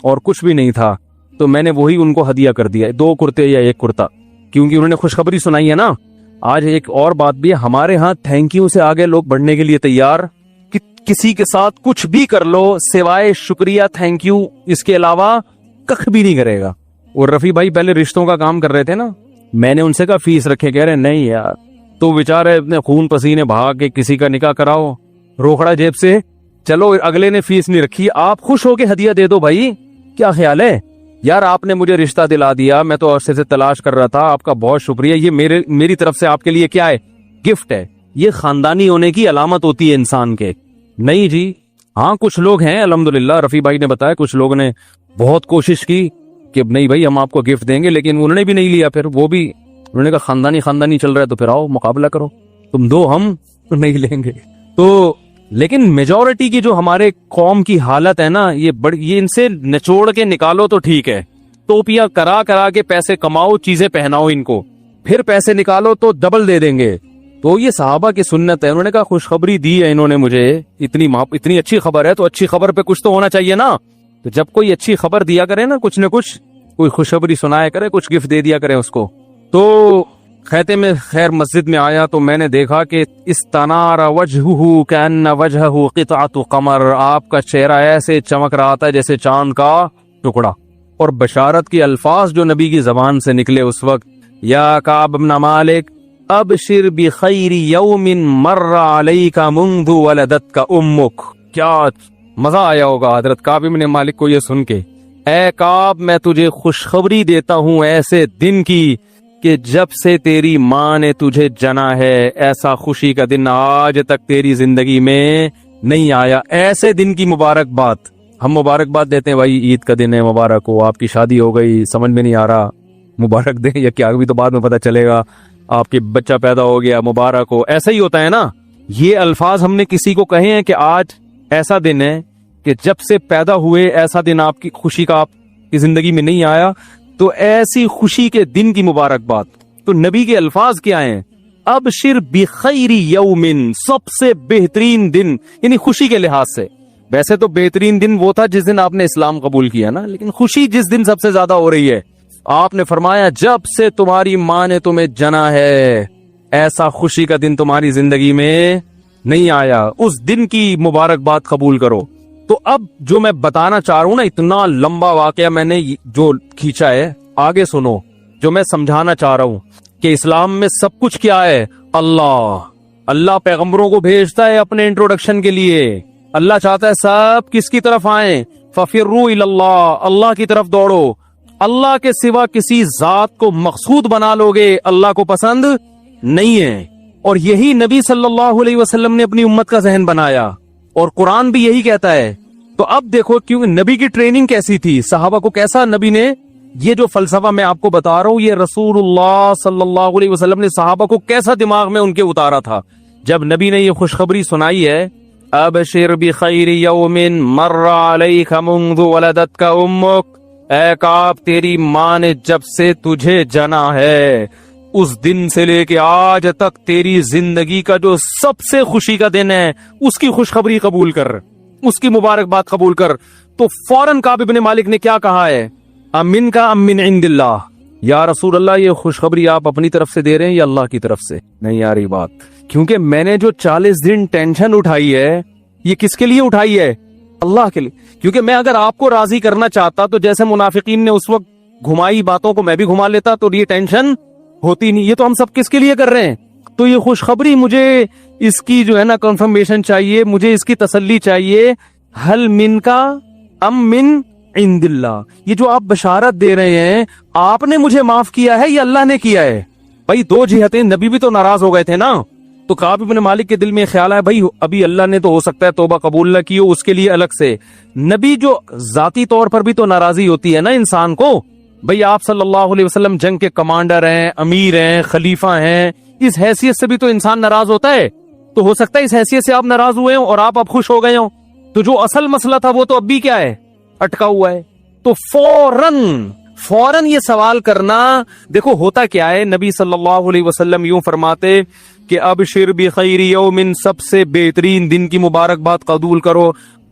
اور کچھ بھی نہیں تھا, تو میں نے وہی ان کو ہدیہ کر دیا, 2 کرتے یا 1 کرتا, کیونکہ انہوں نے خوشخبری سنائی ہے نا. آج ایک اور بات بھی ہے, ہمارے ہاں تھینک یو سے آگے لوگ بڑھنے کے لیے تیار, کہ کسی کے ساتھ کچھ بھی کر لو سوائے شکریہ تھینک یو اس کے علاوہ کخ بھی نہیں کرے گا. اور رفیع بھائی پہلے رشتوں کا کام کر رہے تھے نا, میں نے ان سے کہا فیس رکھے, کہہ رہے نہیں یار, تو بیچارے اپنے خون پسینے بہا کے کسی کا نکاح کراؤ, روکڑا جیب سے, چلو اگلے نے فیس نہیں رکھی, آپ خوش ہو کے ہدیہ دے دو بھائی, کیا خیال ہے یار, آپ نے مجھے رشتہ دلا دیا, میں تو عرصے سے تلاش کر رہا تھا, آپ کا بہت شکریہ, یہ میری طرف سے آپ کے لیے کیا ہے, گفٹ ہے. یہ خاندانی ہونے کی علامت ہوتی ہے انسان کے. نہیں جی, ہاں کچھ لوگ ہیں الحمدللہ, رفیع بھائی نے بتایا کچھ لوگوں نے بہت کوشش کی کہ نہیں بھائی ہم آپ کو گفٹ دیں گے, لیکن انہوں نے بھی نہیں لیا. پھر وہ بھی انہوں نے کہا خاندانی چل رہا ہے تو پھر آؤ مقابلہ کرو, تم دو ہم نہیں لیں گے. تو لیکن میجورٹی کی جو ہمارے قوم کی حالت ہے نا, یہ ان سے نچوڑ کے نکالو تو ٹھیک ہے, ٹوپیاں کرا کے پیسے کماؤ, چیزیں پہناؤ ان کو, پھر پیسے نکالو تو ڈبل دے دیں گے. تو یہ صحابہ کی سنت ہے. انہوں نے کہا خوشخبری دی ہے انہوں نے مجھے, اتنی اچھی خبر ہے, تو اچھی خبر پہ کچھ تو ہونا چاہیے نا. تو جب کوئی اچھی خبر دیا کرے نا, کچھ نہ کچھ کوئی خوشخبری سنایا کرے, کچھ گفٹ دے دیا کرے اس کو. تو خیتے میں خیر مسجد میں آیا تو میں نے دیکھا کہ استنار وجہہ کأن وجہہ قطعۃ قمر, آپ کا چہرہ ایسے چمک رہا تھا جیسے چاند کا ٹکڑا. اور بشارت کے الفاظ جو نبی کی زبان سے نکلے اس وقت, یا کعب بن مالک ابشر بخیر یوم مر علیک منذ ولدتک امک. کیا مزہ آیا ہوگا حضرت کعب بن مالک کو یہ سن کے. اے کعب, میں تجھے خوشخبری دیتا ہوں ایسے دن کی کہ جب سے تیری ماں نے تجھے جنا ہے, ایسا خوشی کا دن آج تک تیری زندگی میں نہیں آیا. ایسے دن کی مبارکباد. ہم مبارکباد دیتے ہیں بھائی عید کا دن ہے, مبارک ہو, آپ کی شادی ہو گئی, سمجھ میں نہیں آ رہا مبارک دیں یا کیا, ابھی تو بعد میں پتہ چلے گا, آپ کے بچہ پیدا ہو گیا مبارک ہو, ایسا ہی ہوتا ہے نا. یہ الفاظ ہم نے کسی کو کہے ہیں کہ آج ایسا دن ہے کہ جب سے پیدا ہوئے ایسا دن آپ کی خوشی کا آپ کی زندگی میں نہیں آیا, تو ایسی خوشی کے دن کی مبارکباد. تو نبی کے الفاظ کیا ہیں, ابشر بخیر یومن, سب سے بہترین دن, یعنی خوشی کے لحاظ سے. ویسے تو بہترین دن وہ تھا جس دن آپ نے اسلام قبول کیا نا, لیکن خوشی جس دن سب سے زیادہ ہو رہی ہے, آپ نے فرمایا جب سے تمہاری ماں نے تمہیں جنا ہے ایسا خوشی کا دن تمہاری زندگی میں نہیں آیا, اس دن کی مبارکباد قبول کرو. تو اب جو میں بتانا چاہ رہا ہوں نا, اتنا لمبا واقعہ میں نے جو کھینچا ہے, آگے سنو. جو میں سمجھانا چاہ رہا ہوں کہ اسلام میں سب کچھ کیا ہے, اللہ پیغمبروں کو بھیجتا ہے اپنے انٹروڈکشن کے لیے. اللہ چاہتا ہے سب کس کی طرف آئیں, ففروا الی اللہ, اللہ کی طرف دوڑو. اللہ کے سوا کسی ذات کو مقصود بنا لو گے, اللہ کو پسند نہیں ہے. اور یہی نبی صلی اللہ علیہ وسلم نے اپنی امت کا ذہن بنایا, اور قرآن بھی یہی کہتا ہے. تو اب دیکھو کیوں نبی کی ٹریننگ کیسی تھی, صحابہ کو کیسا نبی نے, یہ جو فلسفہ میں آپ کو بتا رہا ہوں, یہ رسول اللہ صلی اللہ علیہ وسلم نے صحابہ کو کیسا دماغ میں ان کے اتارا تھا. جب نبی نے یہ خوشخبری سنائی ہے ابشر بخیر یوم مر علیک منذ ولدتک امک، اے کعب تیری ماں نے جب سے تجھے جنا ہے اس دن سے لے کے آج تک تیری زندگی کا جو سب سے خوشی کا دن ہے اس کی خوشخبری قبول کر، اس کی مبارکباد قبول کر۔ تو فوراً کعب بن مالک نے کیا کہا ہے؟ امن کا ام من عند اللہ، یا رسول اللہ یہ خوشخبری آپ اپنی طرف سے دے رہے ہیں یا اللہ کی طرف سے؟ نہیں آ رہی بات، کیونکہ میں نے جو 40 دن ٹینشن اٹھائی ہے یہ کس کے لیے اٹھائی ہے؟ اللہ کے لیے۔ کیونکہ میں اگر آپ کو راضی کرنا چاہتا تو جیسے منافقین نے اس وقت گھمائی باتوں کو میں بھی گھما لیتا تو یہ ٹینشن ہوتی نہیں۔ یہ تو ہم سب کس کے لیے کر رہے ہیں؟ تو یہ خوشخبری مجھے اس کی جو ہے نا کنفرمیشن چاہیے، مجھے اس کی تسلی چاہیے۔ حل من کا ام من عند اللہ، یہ جو آپ بشارت دے رہے ہیں آپ نے مجھے معاف کیا ہے یا اللہ نے کیا ہے؟ بھائی دو جہتیں، نبی بھی تو ناراض ہو گئے تھے نا۔ تو کعب بن مالک کے دل میں خیال ہے بھائی ابھی اللہ نے تو ہو سکتا ہے توبہ قبول نہ کی ہو، اس کے لیے الگ سے نبی جو ذاتی طور پر بھی تو ناراضی ہوتی ہے نا انسان کو۔ بھئی آپ صلی اللہ علیہ وسلم جنگ کے کمانڈر ہیں، امیر ہیں، خلیفہ ہیں، اس حیثیت سے بھی تو انسان ناراض ہوتا ہے۔ تو ہو سکتا ہے اس حیثیت سے آپ ناراض ہوئے ہوں اور آپ اب خوش ہو گئے ہوں، تو جو اصل مسئلہ تھا وہ تو اب بھی کیا ہے؟ اٹکا ہوا ہے۔ تو فوراً یہ سوال کرنا، دیکھو ہوتا کیا ہے، نبی صلی اللہ علیہ وسلم یوں فرماتے کہ ابشر بخیر یوم، سب سے بہترین دن کی مبارکباد قبول کرو۔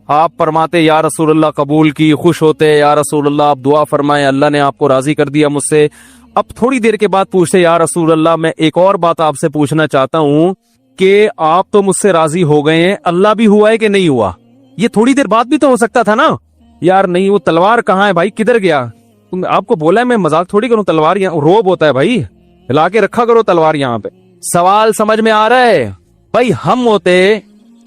آپ فرماتے یا رسول اللہ قبول کی، خوش ہوتے یا رسول اللہ آپ دعا فرمائیں اللہ نے آپ کو راضی کر دیا مجھ سے۔ اب تھوڑی دیر کے بعد پوچھتے یا رسول اللہ میں ایک اور بات آپ سے پوچھنا چاہتا ہوں کہ آپ تو مجھ سے راضی ہو گئے ہیں، اللہ بھی ہوا ہے کہ نہیں ہوا؟ یہ تھوڑی دیر بعد بھی تو ہو سکتا تھا نا۔ یار نہیں، وہ تلوار کہاں ہے بھائی، کدھر گیا؟ آپ کو بولا ہے میں مذاق تھوڑی کروں، تلوار یہاں روب ہوتا ہے بھائی، ہلا کے رکھا کرو تلوار یہاں پہ۔ سوال سمجھ میں آ رہا ہے؟ بھائی ہم ہوتے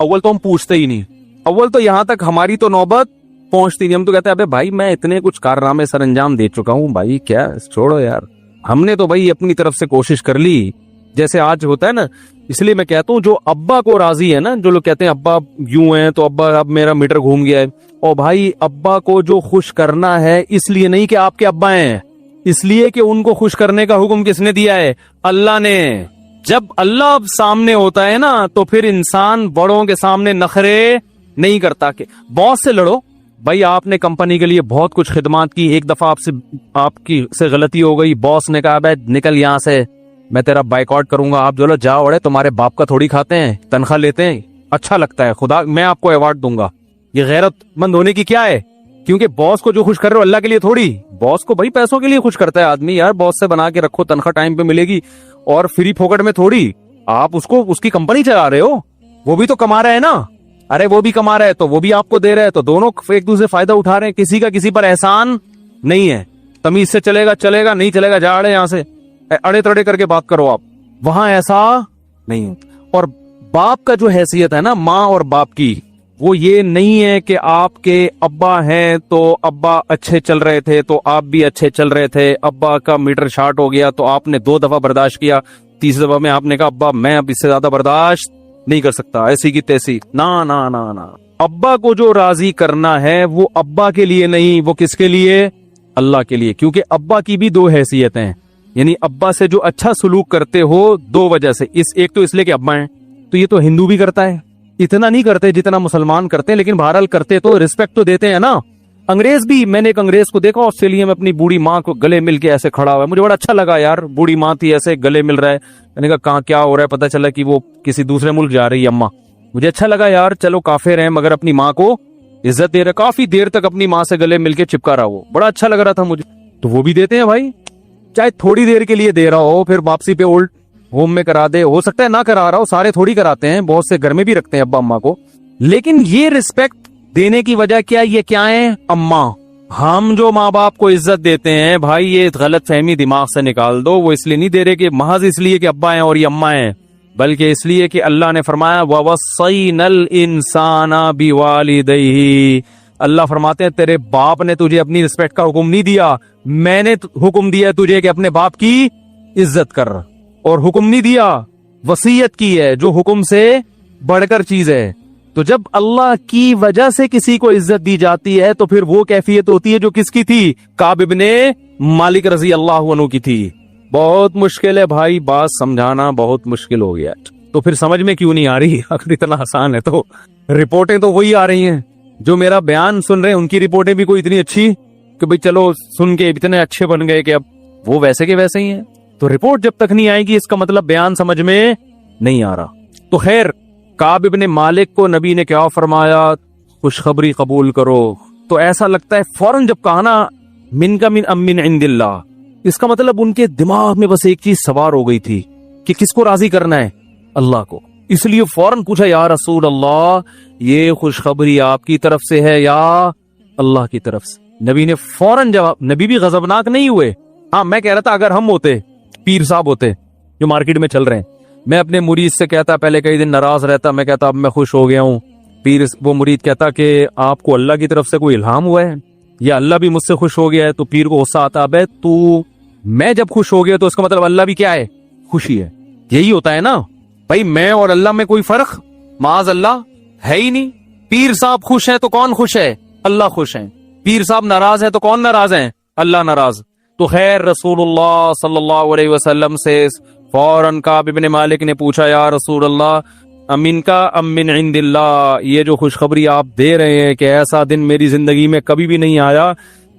اول تو ہم پوچھتے ہی نہیں، اول تو یہاں تک ہماری تو نوبت پہنچتی نہیں، ہم تو کہتے ہیں ابے بھائی میں اتنے کچھ کارنامے سر انجام دے چکا ہوں بھائی، کیا چھوڑو یار، ہم نے تو بھائی اپنی طرف سے کوشش کر لی جیسے آج ہوتا ہے نا۔ اس لیے میں کہتا ہوں جو ابا کو راضی ہے نا، جو لوگ کہتے ہیں ابا یوں ہیں تو ابا اب میرا میٹر گھوم گیا ہے، اور بھائی ابا کو جو خوش کرنا ہے اس لیے نہیں کہ آپ کے ابا ہیں، اس لیے کہ ان کو خوش کرنے کا حکم کس نے دیا ہے؟ اللہ نے۔ جب اللہ سامنے ہوتا ہے نا تو پھر انسان بڑوں کے سامنے نخرے نہیں کرتا کہ باس سے لڑو۔ بھائی آپ نے کمپنی کے لیے بہت کچھ خدمات کی، ایک دفعہ آپ کی سے غلطی ہو گئی، باس نے کہا بھائی نکل یہاں سے، میں تیرا بائیک آؤٹ کروں گا، آپ جو جاؤ اڑے، تمہارے باپ کا تھوڑی کھاتے ہیں، تنخواہ لیتے ہیں، اچھا لگتا ہے، خدا میں آپ کو ایوارڈ دوں گا۔ یہ غیرت مند ہونے کی کیا ہے؟ کیونکہ باس کو جو خوش کر رہے ہو اللہ کے لیے تھوڑی، باس کو بھائی پیسوں کے لیے خوش کرتا ہے آدمی، یار باس سے بنا کے رکھو، تنخواہ ٹائم پہ ملے گی، اور فری پھوکٹ میں تھوڑی آپ اس کی کمپنی چلا رہے ہو، وہ بھی تو کما رہا ہے نا۔ ارے وہ بھی کما رہا ہے تو وہ بھی آپ کو دے رہا ہے، تو دونوں ایک دوسرے فائدہ اٹھا رہے ہیں، کسی کا کسی پر احسان نہیں ہے۔ تمیز سے چلے گا نہیں چلے گا جا اڑے یہاں سے، اڑے تڑے کر کے بات کرو آپ، وہاں ایسا نہیں ہوتا۔ اور باپ کا جو حیثیت ہے نا ماں اور باپ کی، وہ یہ نہیں ہے کہ آپ کے ابا ہیں تو ابا اچھے چل رہے تھے تو آپ بھی اچھے چل رہے تھے، ابا کا میٹر شارٹ ہو گیا تو آپ نے 2 دفعہ برداشت کیا، تیسری دفعہ میں آپ نے کہا ابا میں اب اس سے زیادہ برداشت نہیں کر سکتا، ایسی کی تیسی۔ نا نا نا نا، ابا کو جو راضی کرنا ہے وہ ابا کے لیے نہیں، وہ کس کے لیے؟ اللہ کے لیے۔ کیونکہ ابا کی بھی 2 حیثیتیں ہیں، یعنی ابا سے جو اچھا سلوک کرتے ہو 2 وجہ سے، ایک تو اس لیے کہ ابا ہیں، تو یہ تو ہندو بھی کرتا ہے، اتنا نہیں کرتے جتنا مسلمان کرتے ہیں، لیکن بہرحال کرتے تو رسپیکٹ تو دیتے ہیں نا۔ انگریز بھی، میں نے ایک انگریز کو دیکھا آسٹریلیا میں اپنی بوڑھی ماں کو گلے مل کے ایسے کھڑا ہوا ہے، مجھے بڑا اچھا لگا یار، بوڑھی ماں تھی ایسے گلے مل رہا ہے، میں نے کہا کہاں کیا ہو رہا ہے، پتہ چلا کہ وہ کسی دوسرے ملک جا رہی ہے اماں، مجھے اچھا لگا یار، چلو کافر ہیں مگر اپنی ماں کو عزت دے رہا، کافی دیر تک اپنی ماں سے گلے مل کے چپکا رہا، وہ بڑا اچھا لگ رہا تھا مجھے۔ تو وہ بھی دیتے ہیں بھائی، چاہے تھوڑی دیر کے لیے دے رہا ہو، پھر واپسی پہ اولڈ ہوم میں کرا دے، ہو سکتا ہے نہ کرا رہا ہو، سارے تھوڑی کراتے ہیں، بہت سے گھر میں بھی رکھتے ہیں ابا اماں کو، لیکن یہ رسپیکٹ دینے کی وجہ کیا؟ یہ کیا ہے؟ اماں۔ ہم جو ماں باپ کو عزت دیتے ہیں بھائی، یہ غلط فہمی دماغ سے نکال دو، وہ اس لیے نہیں دے رہے کہ محض اس لیے کہ ابا ہیں اور یہ اماں ہیں، بلکہ اس لیے کہ اللہ نے فرمایا وَوَصَّيْنَا الْإِنسَانَ بِوَالِدَيْهِ، اللہ فرماتے ہیں تیرے باپ نے تجھے اپنی رسپیکٹ کا حکم نہیں دیا، میں نے حکم دیا تجھے کہ اپنے باپ کی عزت کر، اور حکم نہیں دیا، وصیت کی ہے جو حکم سے بڑھ کر چیز ہے۔ تو جب اللہ کی وجہ سے کسی کو عزت دی جاتی ہے تو پھر وہ کیفیت ہوتی ہے جو کس کی تھی؟ کعب بن مالک رضی اللہ عنہ کی تھی۔ بہت مشکل ہے بھائی، بات سمجھانا بہت مشکل ہو گیا۔ تو پھر سمجھ میں کیوں نہیں آ رہی؟ اگر اتنا آسان ہے تو رپورٹیں تو وہی آ رہی ہیں جو میرا بیان سن رہے ہیں، ان کی رپورٹیں بھی کوئی اتنی اچھی کہ بھئی چلو سن کے اتنے اچھے بن گئے کہ اب وہ ویسے کے ویسے ہی ہیں. تو رپورٹ جب تک نہیں آئے گی اس کا مطلب بیان سمجھ میں نہیں آ رہا. تو خیر، کعب ابن مالک کو نبی نے کیا فرمایا؟ خوشخبری قبول کرو. تو ایسا لگتا ہے فوراً جب کہا نا من کا من ام من عند اللہ، اس کا مطلب ان کے دماغ میں بس ایک چیز سوار ہو گئی تھی کہ کس کو راضی کرنا ہے؟ اللہ کو. اس لیے فوراً پوچھا یا رسول اللہ یہ خوشخبری آپ کی طرف سے ہے یا اللہ کی طرف سے؟ نبی نے فوراً جواب. نبی بھی غضبناک نہیں ہوئے. ہاں میں کہہ رہا تھا اگر ہم ہوتے، پیر صاحب ہوتے جو مارکیٹ میں چل رہے ہیں، میں اپنے مرید سے کہتا، پہلے کئی دن ناراض رہتا، میں کہتا اب میں خوش ہو گیا ہوں. پیر وہ مرید کہتا کہ آپ کو اللہ کی طرف سے کوئی الہام ہوا ہے یا اللہ بھی مجھ سے خوش ہو گیا ہے. تو پیر کو غصہ آتا، اب تو میں جب خوش ہو گیا تو اس کا مطلب اللہ بھی کیا ہے؟ خوشی ہے. یہی ہوتا ہے نا بھائی، میں اور اللہ میں کوئی فرق معاذ اللہ ہے ہی نہیں. پیر صاحب خوش ہیں تو کون خوش ہے؟ اللہ خوش ہیں. پیر صاحب ناراض ہیں تو کون ناراض ہیں؟ اللہ ناراض. تو خیر رسول اللہ صلی اللہ علیہ وسلم سے فوراً کعب ابن مالک نے پوچھا یا رسول اللہ امن کا ام من عند اللہ، یہ جو خوشخبری آپ دے رہے ہیں کہ ایسا دن میری زندگی میں کبھی بھی نہیں آیا،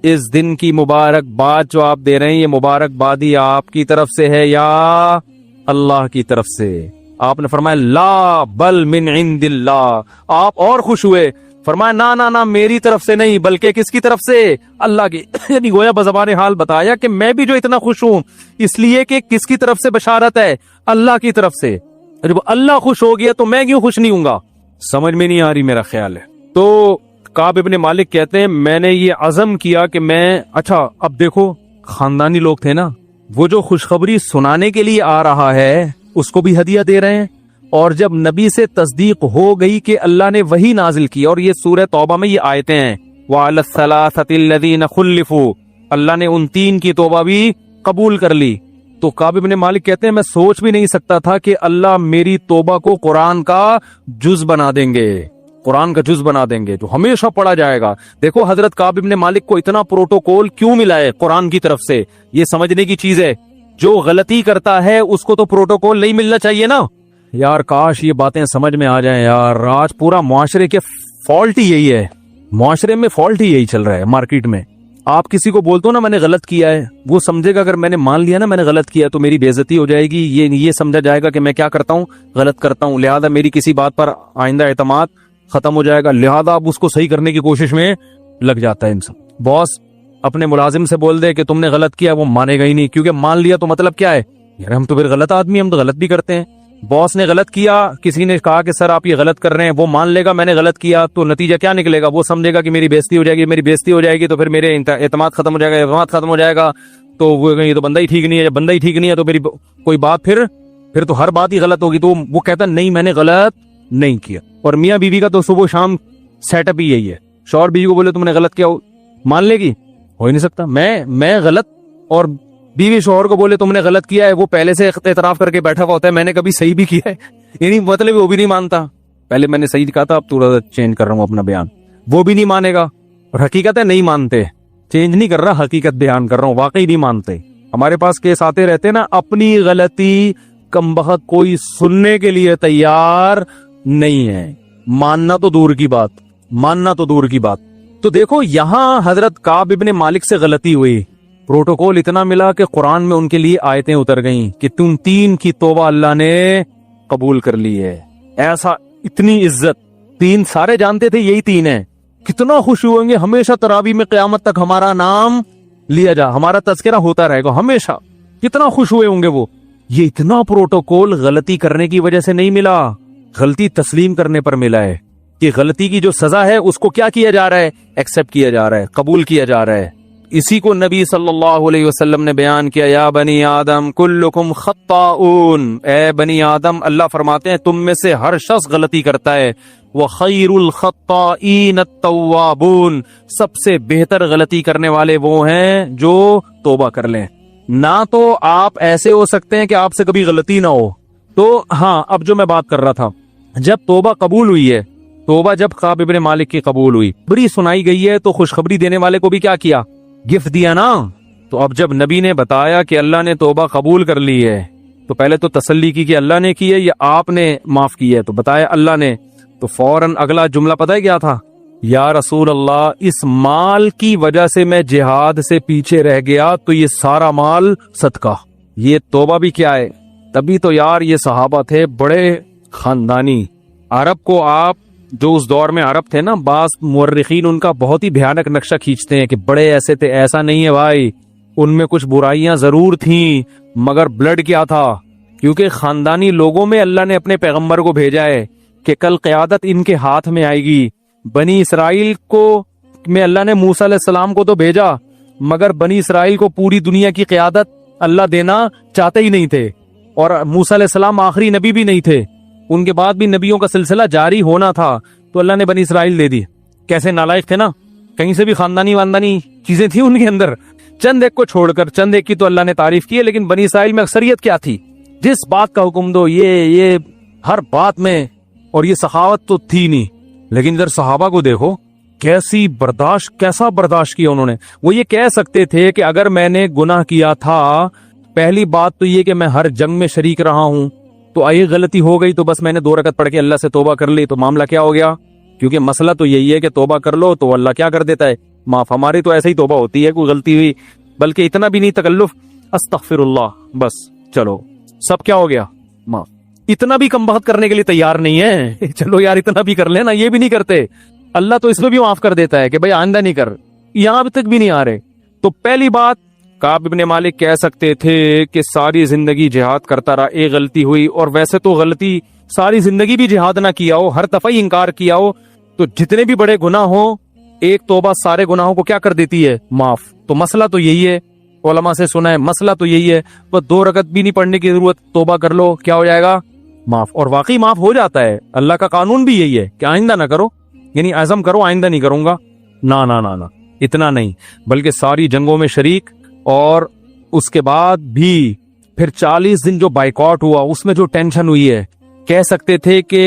اس دن کی مبارک بات جو آپ دے رہے ہیں یہ مبارک بادی آپ کی طرف سے ہے یا اللہ کی طرف سے؟ آپ نے فرمایا لا بل من عند اللہ. آپ اور خوش ہوئے، فرمایا نہ میری طرف سے نہیں بلکہ کس کی طرف سے؟ اللہ کی. یعنی گویا بزبان حال بتایا کہ میں بھی جو اتنا خوش ہوں اس لیے کہ کس کی طرف سے بشارت ہے؟ اللہ کی طرف سے. جب اللہ خوش ہو گیا تو میں کیوں خوش نہیں ہوں گا؟ سمجھ میں نہیں آ رہی میرا خیال ہے. تو کعب ابن مالک کہتے ہیں میں نے یہ عزم کیا کہ میں، اچھا اب دیکھو خاندانی لوگ تھے نا، وہ جو خوشخبری سنانے کے لیے آ رہا ہے اس کو بھی ہدیہ دے رہے ہیں، اور جب نبی سے تصدیق ہو گئی کہ اللہ نے وہی نازل کی، اور یہ سورہ توبہ میں یہ آیتیں ہیں وَعَلَى الثَّلَاثَةِ الَّذِينَ خُلِّفُوا، اللہ نے ان 3 کی توبہ بھی قبول کر لی. تو کعب ابن مالک کہتے ہیں میں سوچ بھی نہیں سکتا تھا کہ اللہ میری توبہ کو قرآن کا جز بنا دیں گے، قرآن کا جز بنا دیں گے جو ہمیشہ پڑھا جائے گا. دیکھو حضرت کعب ابن مالک کو اتنا پروٹوکول کیوں ملا ہے قرآن کی طرف سے، یہ سمجھنے کی چیز ہے. جو غلطی کرتا ہے اس کو تو پروٹوکول نہیں ملنا چاہیے نا. یار کاش یہ باتیں سمجھ میں آ جائیں یار. آج پورا معاشرے کے فالٹ ہی یہی ہے، معاشرے میں فالٹ ہی یہی چل رہا ہے. مارکیٹ میں آپ کسی کو بولتے ہو نا میں نے غلط کیا ہے، وہ سمجھے گا اگر میں نے مان لیا نا میں نے غلط کیا تو میری بے عزتی ہو جائے گی، یہ سمجھا جائے گا کہ میں کیا کرتا ہوں؟ غلط کرتا ہوں، لہذا میری کسی بات پر آئندہ اعتماد ختم ہو جائے گا، لہذا اب اس کو صحیح کرنے کی کوشش میں لگ جاتا ہے انسان. باس اپنے ملازم سے بول دے کہ تم نے غلط کیا، وہ مانے گا ہی نہیں، کیونکہ مان لیا تو مطلب کیا ہے یار ہم تو پھر غلط آدمی، ہم تو غلط بھی کرتے ہیں. باس نے غلط کیا، کسی نے کہا کہ سر آپ یہ غلط کر رہے ہیں، وہ مان لے گا میں نے غلط کیا، تو نتیجہ کیا نکلے گا؟ وہ سمجھے گا کہ میری بےزتی ہو جائے گی، میری بےزتی ہو جائے گی تو پھر میرے اعتماد ختم ہو جائے گا، اعتماد ختم ہو جائے گا تو وہ یہ تو بندہ ہی ٹھیک نہیں ہے. جب بندہ ہی ٹھیک نہیں ہے تو میری کوئی بات پھر تو ہر بات ہی غلط ہوگی. تو وہ کہتا نہیں میں نے غلط نہیں کیا. اور میاں بیوی کا تو صبح شام سیٹ اپ ہی یہی ہے. شوہر بیوی کو بولے تم نے غلط کیا، مان لے گی؟ ہو ہی نہیں سکتا. میں غلط، اور بیوی شوہر کو بولے تم نے غلط کیا ہے، وہ پہلے سے اعتراف کر کے بیٹھا ہوا ہوتا ہے میں نے کبھی صحیح بھی کیا ہے، یعنی مطلب وہ بھی نہیں مانتا. پہلے میں نے صحیح کہا تھا اب تھوڑا چینج کر رہا ہوں اپنا بیان، وہ بھی نہیں مانے گا. اور حقیقت ہے نہیں مانتے، چینج نہیں کر رہا، حقیقت بیان کر رہا ہوں، واقعی نہیں مانتے. ہمارے پاس کیس آتے رہتے نا، اپنی غلطی کمبخت کوئی سننے کے لیے تیار نہیں ہے، ماننا تو دور کی بات. تو دیکھو یہاں حضرت کعب ابن مالک سے غلطی ہوئی، پروٹوکول اتنا ملا کہ قرآن میں ان کے لیے آیتیں اتر گئیں کہ تم 3 کی توبہ اللہ نے قبول کر لی ہے. ایسا اتنی عزت، 3 سارے جانتے تھے یہی 3 ہیں. کتنا خوش ہوئیں گے ہمیشہ تراویح میں قیامت تک ہمارا نام لیا جا، ہمارا تذکرہ ہوتا رہے گا ہمیشہ. کتنا خوش ہوئے ہوں گے وہ. یہ اتنا پروٹوکول غلطی کرنے کی وجہ سے نہیں ملا، غلطی تسلیم کرنے پر ملا ہے کہ غلطی کی جو سزا ہے اس کو کیا کیا جا رہا ہے؟ ایکسپٹ کیا جا رہا ہے، قبول کیا جا رہا ہے. اسی کو نبی صلی اللہ علیہ وسلم نے بیان کیا یا بنی آدم کلکم خطاؤن، اے بنی آدم اللہ فرماتے ہیں تم میں سے ہر شخص غلطی کرتا ہے، وخیر الخطائین التوابون، سب سے بہتر غلطی کرنے والے وہ ہیں جو توبہ کر لیں. نہ تو آپ ایسے ہو سکتے ہیں کہ آپ سے کبھی غلطی نہ ہو. تو ہاں اب جو میں بات کر رہا تھا، جب توبہ قبول ہوئی ہے، توبہ جب کعب ابن مالک کی قبول ہوئی، بری سنائی گئی ہے، تو خوشخبری دینے والے کو بھی کیا کیا؟ گفٹ دیا نا. تو اب جب نبی نے بتایا کہ اللہ نے توبہ قبول کر لی ہے، تو پہلے تو تسلی کی کہ اللہ نے کی ہے یا آپ نے معاف کی ہے؟ تو بتایا اللہ نے. تو فوراً اگلا جملہ پتہ ہے کیا تھا؟ یا رسول اللہ اس مال کی وجہ سے میں جہاد سے پیچھے رہ گیا تو یہ سارا مال صدقہ. یہ توبہ بھی کیا ہے؟ تبھی تو یار یہ صحابہ تھے بڑے خاندانی. عرب کو آپ جو اس دور میں عرب تھے نا، بعض مورخین ان کا بہت ہی بھیانک نقشہ کھینچتے ہیں کہ بڑے ایسے تھے. ایسا نہیں ہے بھائی، ان میں کچھ برائیاں ضرور تھیں مگر بلڈ کیا تھا. کیونکہ خاندانی لوگوں میں اللہ نے اپنے پیغمبر کو بھیجا ہے کہ کل قیادت ان کے ہاتھ میں آئے گی. بنی اسرائیل کو میں اللہ نے موسیٰ علیہ السلام کو تو بھیجا مگر بنی اسرائیل کو پوری دنیا کی قیادت اللہ دینا چاہتے ہی نہیں تھے. اور موسیٰ علیہ السلام آخری نبی بھی نہیں تھے، ان کے بعد بھی نبیوں کا سلسلہ جاری ہونا تھا، تو اللہ نے بنی اسرائیل دے دی. کیسے نالائق تھے نا، کہیں سے بھی خاندانی واندانی چیزیں تھیں ان کے اندر. چند ایک کو چھوڑ کر چند ایک کی تو اللہ نے تعریف کی ہے، لیکن بنی اسرائیل میں اکثریت کیا تھی؟ جس بات کا حکم دو یہ ہر بات میں. اور یہ سخاوت تو تھی نہیں. لیکن ادھر صحابہ کو دیکھو کیسا برداشت کیا انہوں نے. وہ یہ کہہ سکتے تھے کہ اگر میں نے گناہ کیا تھا، پہلی بات تو یہ کہ میں ہر جنگ میں شریک رہا ہوں، تو یہ غلطی ہو گئی تو بس میں نے 2 رکعت پڑھ کے اللہ سے توبہ کر لی تو معاملہ کیا ہو گیا. کیونکہ مسئلہ تو یہی ہے کہ توبہ کر لو تو اللہ کیا کر دیتا ہے؟ معاف. ہماری تو ایسے ہی توبہ ہوتی ہے، کوئی غلطی ہوئی بلکہ اتنا بھی نہیں تکلف، استغفر اللہ، بس چلو سب کیا ہو گیا؟ معاف. اتنا بھی کم بخت کرنے کے لیے تیار نہیں ہے. چلو یار اتنا بھی کر لینا، یہ بھی نہیں کرتے. اللہ تو اس میں بھی معاف کر دیتا ہے کہ بھائی آئندہ نہیں کر. یہاں اب تک بھی نہیں آ رہے. تو پہلی بات، کعب ابن مالک کہہ سکتے تھے کہ ساری زندگی جہاد کرتا رہا، ایک غلطی ہوئی، اور ویسے تو غلطی ساری زندگی بھی جہاد نہ کیا ہو، ہر دفعہ ہی انکار کیا ہو، تو جتنے بھی بڑے گناہ ہو ایک توبہ سارے گناہوں کو کیا کر دیتی ہے؟ معاف. تو مسئلہ تو یہی ہے، علماء سے سنا ہے، مسئلہ تو یہی ہے، بس 2 رکعت بھی نہیں پڑھنے کی ضرورت، توبہ کر لو، کیا ہو جائے گا؟ معاف. اور واقعی معاف ہو جاتا ہے. اللہ کا قانون بھی یہی ہے کہ آئندہ نہ کرو، یعنی عزم کرو آئندہ نہیں کروں گا. نا نا نا نا اتنا نہیں، بلکہ ساری جنگوں میں شریک. اور اس کے بعد بھی پھر 40 دن جو بائیکاٹ ہوا اس میں جو ٹینشن ہوئی ہے، کہہ سکتے تھے کہ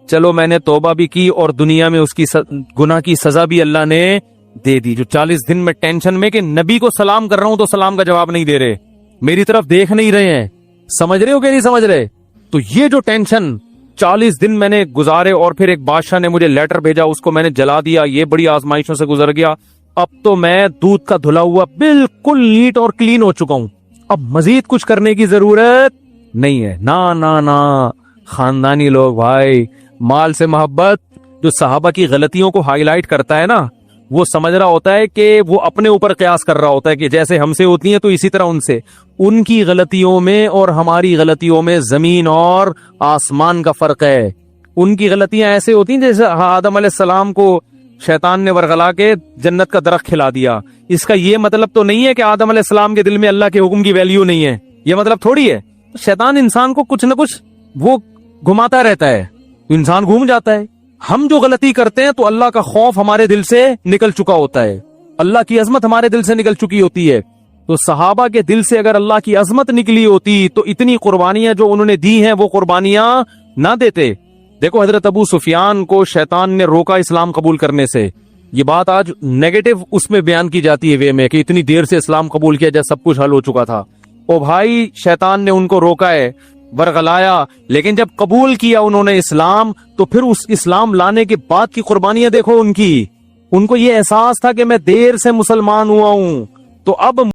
چلو میں نے توبہ بھی کی اور دنیا میں اس کی گناہ کی سزا بھی اللہ نے دے دی. جو 40 دن میں ٹینشن میں کہ نبی کو سلام کر رہا ہوں تو سلام کا جواب نہیں دے رہے، میری طرف دیکھ نہیں رہے ہیں، سمجھ رہے ہو کہ نہیں سمجھ رہے؟ تو یہ جو ٹینشن 40 دن میں نے گزارے، اور پھر ایک بادشاہ نے مجھے لیٹر بھیجا، اس کو میں نے جلا دیا، یہ بڑی آزمائشوں سے گزر گیا. اب تو میں دودھ کا دھلا ہوا بالکل نیٹ اور کلین ہو چکا ہوں، اب مزید کچھ کرنے کی ضرورت نہیں ہے. نا نا نا خاندانی لوگ بھائی، مال سے محبت جو صحابہ کی غلطیوں کو ہائی لائٹ کرتا ہے نا، وہ سمجھ رہا ہوتا ہے کہ وہ اپنے اوپر قیاس کر رہا ہوتا ہے کہ جیسے ہم سے ہوتی ہیں تو اسی طرح ان سے. ان کی غلطیوں میں اور ہماری غلطیوں میں زمین اور آسمان کا فرق ہے. ان کی غلطیاں ایسے ہوتی ہیں جیسے آدم علیہ السلام کو شیطان نے ورغلا کے جنت کا درخت کھلا دیا. اس کا یہ مطلب تو نہیں ہے کہ آدم علیہ السلام کے دل میں اللہ کے حکم کی ویلیو نہیں ہے، یہ مطلب تھوڑی ہے. شیطان انسان کو کچھ نہ کچھ وہ گھماتا رہتا ہے، انسان گھوم جاتا ہے. ہم جو غلطی کرتے ہیں تو اللہ کا خوف ہمارے دل سے نکل چکا ہوتا ہے، اللہ کی عظمت ہمارے دل سے نکل چکی ہوتی ہے. تو صحابہ کے دل سے اگر اللہ کی عظمت نکلی ہوتی تو اتنی قربانیاں جو انہوں نے دی ہیں وہ قربانیاں نہ دیتے. دیکھو حضرت ابو سفیان کو شیطان نے روکا اسلام قبول کرنے سے. یہ بات آج نیگیٹو اس میں بیان کی جاتی ہے وے میں کہ اتنی دیر سے اسلام قبول کیا جب سب کچھ حل ہو چکا تھا. او بھائی شیطان نے ان کو روکا ہے، ورغلایا، لیکن جب قبول کیا انہوں نے اسلام تو پھر اس اسلام لانے کے بعد کی قربانیاں دیکھو ان کی. ان کو یہ احساس تھا کہ میں دیر سے مسلمان ہوا ہوں تو اب